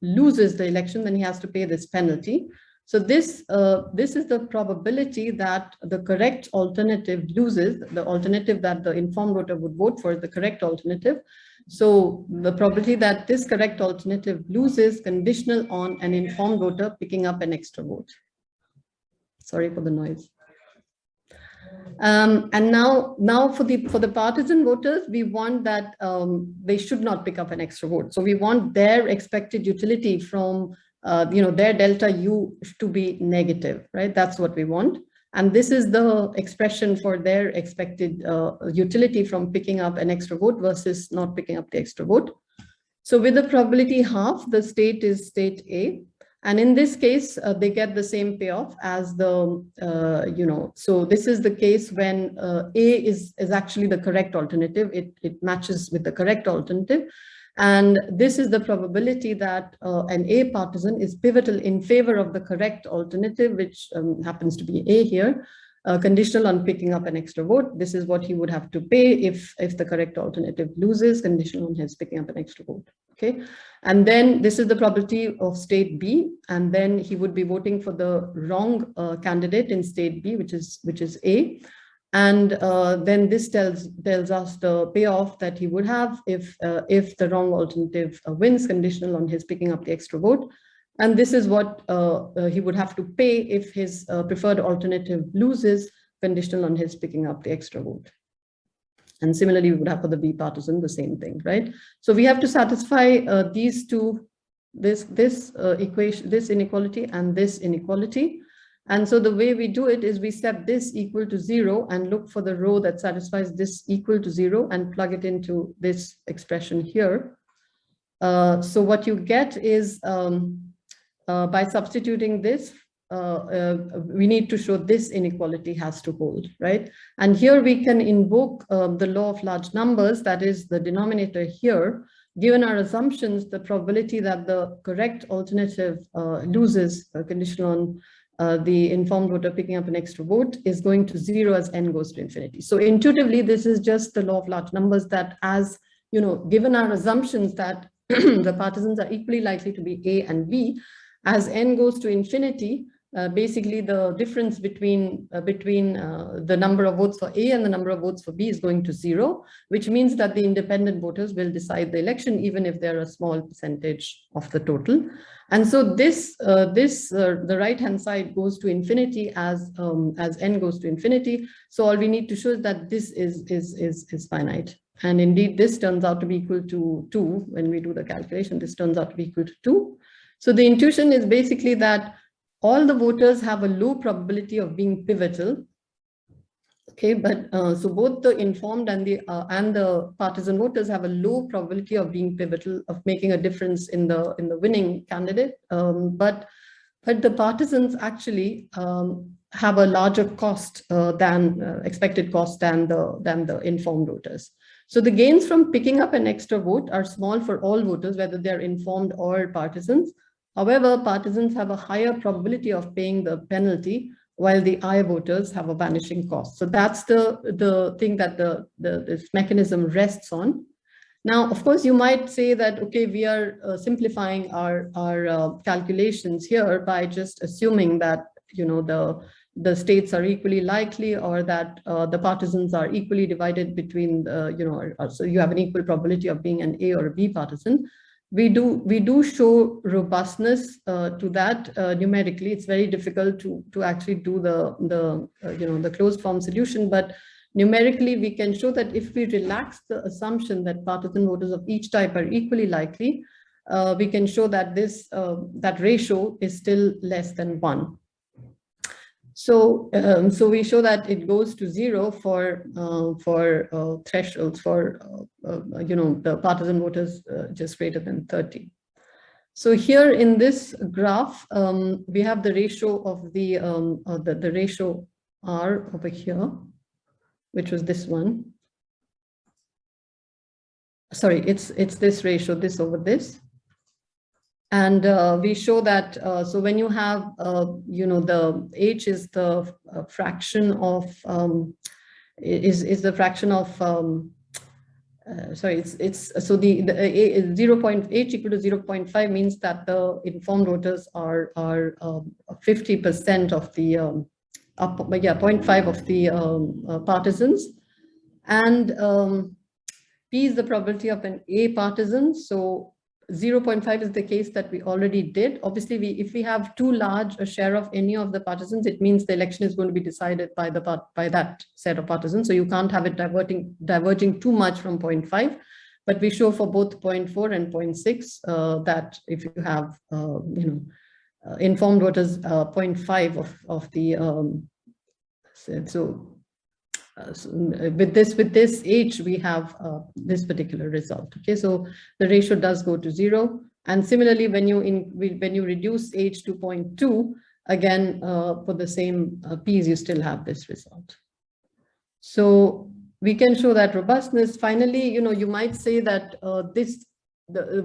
loses the election, then he has to pay this penalty. So this is the probability that the correct alternative loses, the alternative that the informed voter would vote for is the correct alternative. So the probability that this correct alternative loses conditional on an informed voter picking up an extra vote. Sorry for the noise. And now for the partisan voters, we want that they should not pick up an extra vote. So we want their expected utility from their delta U to be negative, right? That's what we want. And this is the expression for their expected utility from picking up an extra vote versus not picking up the extra vote. So with the probability half, the state is state A. And in this case, they get the same payoff as the, so this is the case when A is actually the correct alternative. It matches with the correct alternative. And this is the probability that an A partisan is pivotal in favor of the correct alternative, which happens to be A here, conditional on picking up an extra vote. This is what he would have to pay if the correct alternative loses, conditional on his picking up an extra vote. Okay, and then this is the probability of state B, and then he would be voting for the wrong candidate in state B, which is A. And then this tells us the payoff that he would have if the wrong alternative wins, conditional on his picking up the extra vote. And this is what he would have to pay if his preferred alternative loses, conditional on his picking up the extra vote. And similarly, we would have for the B partisan the same thing, right? So we have to satisfy these two, this equation, this inequality and this inequality. And so the way we do it is we set this equal to 0 and look for the row that satisfies this equal to 0 and plug it into this expression here. So what you get is by substituting this, we need to show this inequality has to hold, right? And here we can invoke the law of large numbers, that is the denominator here. Given our assumptions, the probability that the correct alternative loses, conditional on the informed voter picking up an extra vote, is going to 0 as n goes to infinity. So intuitively, this is just the law of large numbers that, as you know, given our assumptions that the partisans are equally likely to be A and B, as n goes to infinity, basically the difference between the number of votes for A and the number of votes for B is going to 0, which means that the independent voters will decide the election, even if they're a small percentage of the total. And so the right-hand side goes to infinity as n goes to infinity. So all we need to show is that this is finite. And indeed, this turns out to be equal to 2. When we do the calculation, this turns out to be equal to 2. So the intuition is basically that all the voters have a low probability of being pivotal Okay, but so both the informed and the partisan voters have a low probability of being pivotal, of making a difference in the winning candidate. But the partisans actually have a larger cost than expected cost than the informed voters. So the gains from picking up an extra vote are small for all voters, whether they're informed or partisans. However, partisans have a higher probability of paying the penalty, while the I voters have a vanishing cost. So that's the thing that this mechanism rests on. Now, of course, you might say that, okay, we are simplifying our calculations here by just assuming that, you know, the states are equally likely, or that the partisans are equally divided between, you know, so you have an equal probability of being an A or a B partisan. We do show robustness to that numerically. It's very difficult to actually do the closed form solution, but numerically we can show that if we relax the assumption that partisan voters of each type are equally likely, we can show that that ratio is still less than 1. So, we show that it goes to 0 for thresholds for you know, the partisan voters just greater than 30. So here in this graph, we have the ratio of the ratio R over here, which was this one. Sorry, it's this ratio, this over this. And we show that, so when you have, you know, the H is the fraction of, is the fraction of, sorry, it's so the H equal to 0.5 means that the informed voters are 50% of the, 0.5 of the partisans. And P is the probability of an A partisan. So 0.5 is the case that we already did. Obviously, if we have too large a share of any of the partisans, it means the election is going to be decided by that set of partisans. So you can't have it diverging too much from 0.5. But we show for both 0.4 and 0.6 that if you have, you know, informed voters 0.5 of the with this H, we have this particular result. Okay, so the ratio does go to 0. And similarly, when you reduce H to 0.2, again, for the same P's, you still have this result. So we can show that robustness. Finally, you know, you might say that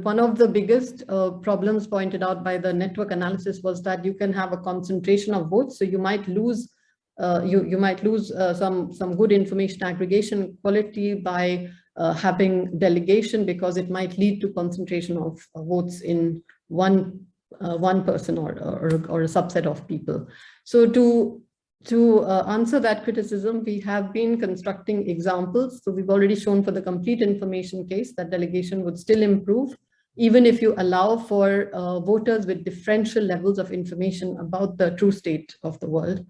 one of the biggest problems pointed out by the network analysis was that you can have a concentration of votes. So you might lose you might lose some good information aggregation quality by having delegation, because it might lead to concentration of votes in one person or a subset of people. So to answer that criticism, we have been constructing examples. So we've already shown for the complete information case that delegation would still improve, even if you allow for voters with differential levels of information about the true state of the world.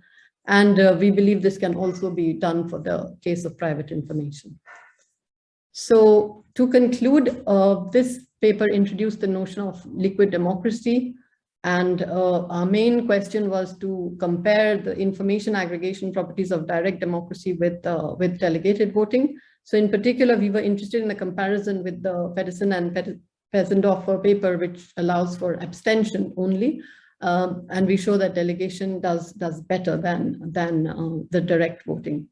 And we believe this can also be done for the case of private information. So to conclude, this paper introduced the notion of liquid democracy. And our main question was to compare the information aggregation properties of direct democracy with delegated voting. So in particular, we were interested in a comparison with the Pedersen and Pezendorfer paper, which allows for abstention only. And we show that delegation does better than the direct voting.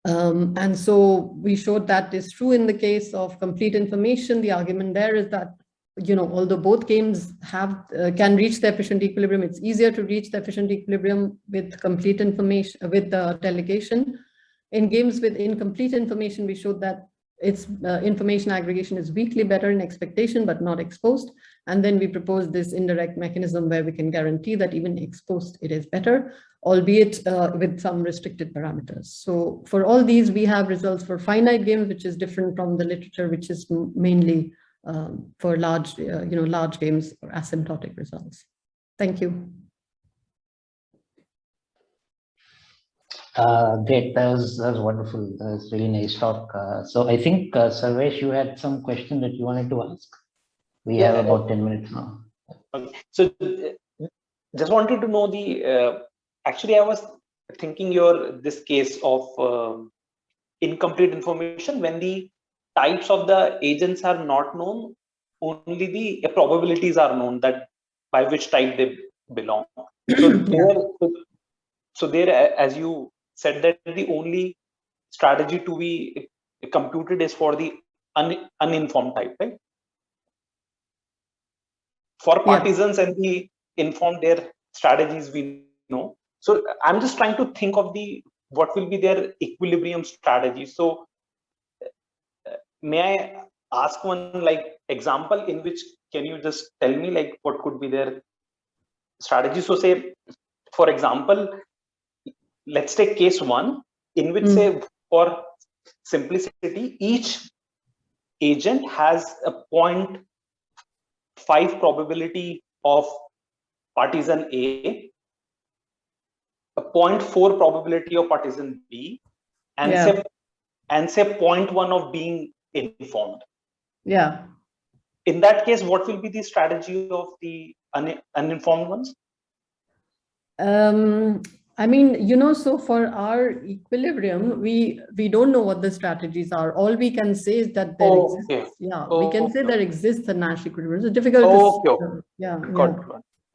And so we showed that is true in the case of complete information. The argument there is that, you know, although both games can reach the efficient equilibrium, it's easier to reach the efficient equilibrium with complete information, with the delegation. In games with incomplete information, we showed that its information aggregation is weakly better in expectation, but not exposed. And then we proposed this indirect mechanism where we can guarantee that even exposed, it is better, albeit with some restricted parameters. So for all these, we have results for finite games, which is different from the literature, which is mainly for large games or asymptotic results. Thank you. Great, that was wonderful. That was really nice talk. So I think Sarvesh, you had some question that you wanted to ask. We have about 10 minutes now. Okay. So just wanted to know the actually I was thinking this case of incomplete information, when the types of the agents are not known, only the probabilities are known that by which type they belong. So there, as you said, that the only strategy to be computed is for the uninformed type, right? For partisans and the informed, their strategies we know. So I'm just trying to think of what will be their equilibrium strategy. So may I ask one example in which can you just tell me what could be their strategy? So say, for example, let's take case one in which say for simplicity, each agent has a 0.5 probability of partisan A, a 0.4 probability of partisan B, and say 0.1 of being informed. Yeah. In that case, what will be the strategy of the uninformed ones? I mean, so for our equilibrium, we don't know what the strategies are. All we can say is that there exists. Yeah, we can say there exists a Nash equilibrium. It's difficult to. Got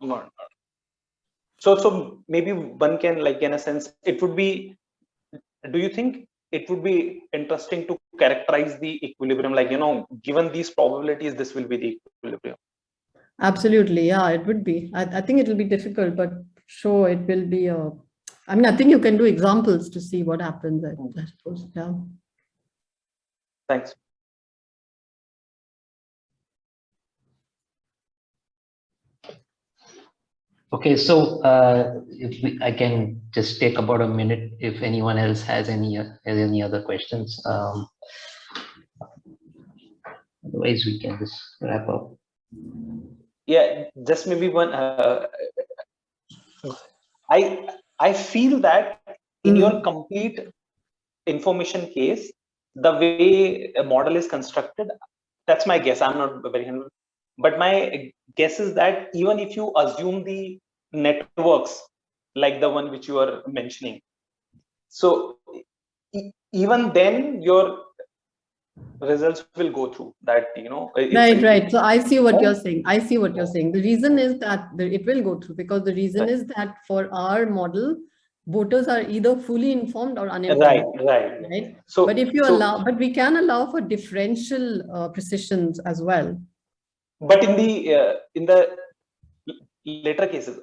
it. So maybe one can, in a sense, it would be. Do you think it would be interesting to characterize the equilibrium, given these probabilities, this will be the equilibrium? Absolutely, yeah, it would be. I think it will be difficult, but sure, it will be. I mean, I think you can do examples to see what happens. I suppose. Yeah. Thanks. Okay, so I can just take about a minute if anyone else has any other questions. Otherwise, we can just wrap up. Yeah, just maybe one. I feel that in your complete information case, the way a model is constructed, that's my guess. I'm not very hundred, but my guess is that even if you assume the networks like the one which you are mentioning, so even then your results will go through that, Right. So I see what you're saying. The reason is that it will go through because the reason is that for our model, voters are either fully informed or uninformed. Right. So, but if you but we can allow for differential precisions as well. But in the later cases,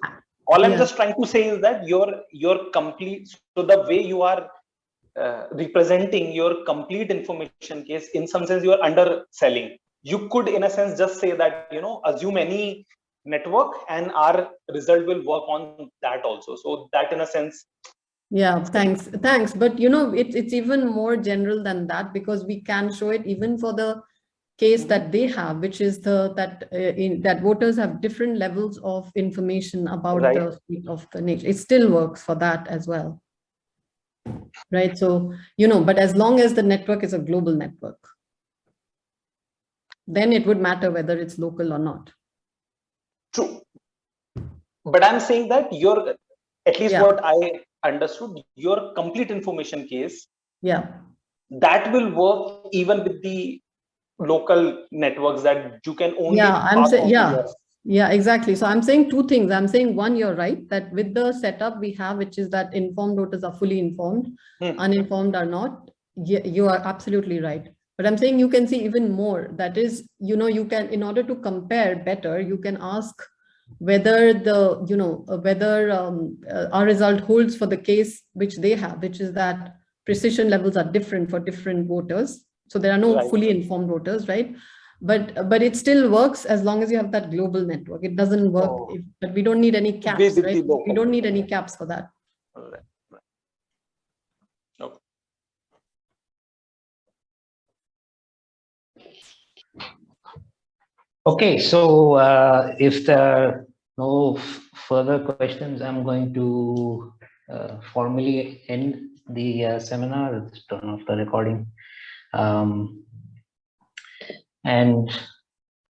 all I'm just trying to say is that your complete. So the way you are representing your complete information case, in some sense you are underselling. You could in a sense just say that assume any network and our result will work on that also. So that in a sense. Yeah, thanks. But it's even more general than that, because we can show it even for the case that they have, which is that voters have different levels of information about the state of the nation. It still works for that as well. Right. So, but as long as the network is a global network, then it would matter whether it's local or not. True. But I'm saying that at least what I understood, your complete information case, that will work even with the local networks that you can only. Yeah, exactly. So I'm saying two things. I'm saying one, you're right, that with the setup we have, which is that informed voters are fully informed, uninformed are not. You are absolutely right. But I'm saying you can see even more. That is, you can, in order to compare better, you can ask whether our result holds for the case which they have, which is that precision levels are different for different voters. So there are no fully informed voters, right? But it still works as long as you have that global network. It doesn't work, but we don't need any caps, right? We don't need any caps for that. Okay, so if there are no further questions, I'm going to formally end the seminar. Let's turn off the recording. And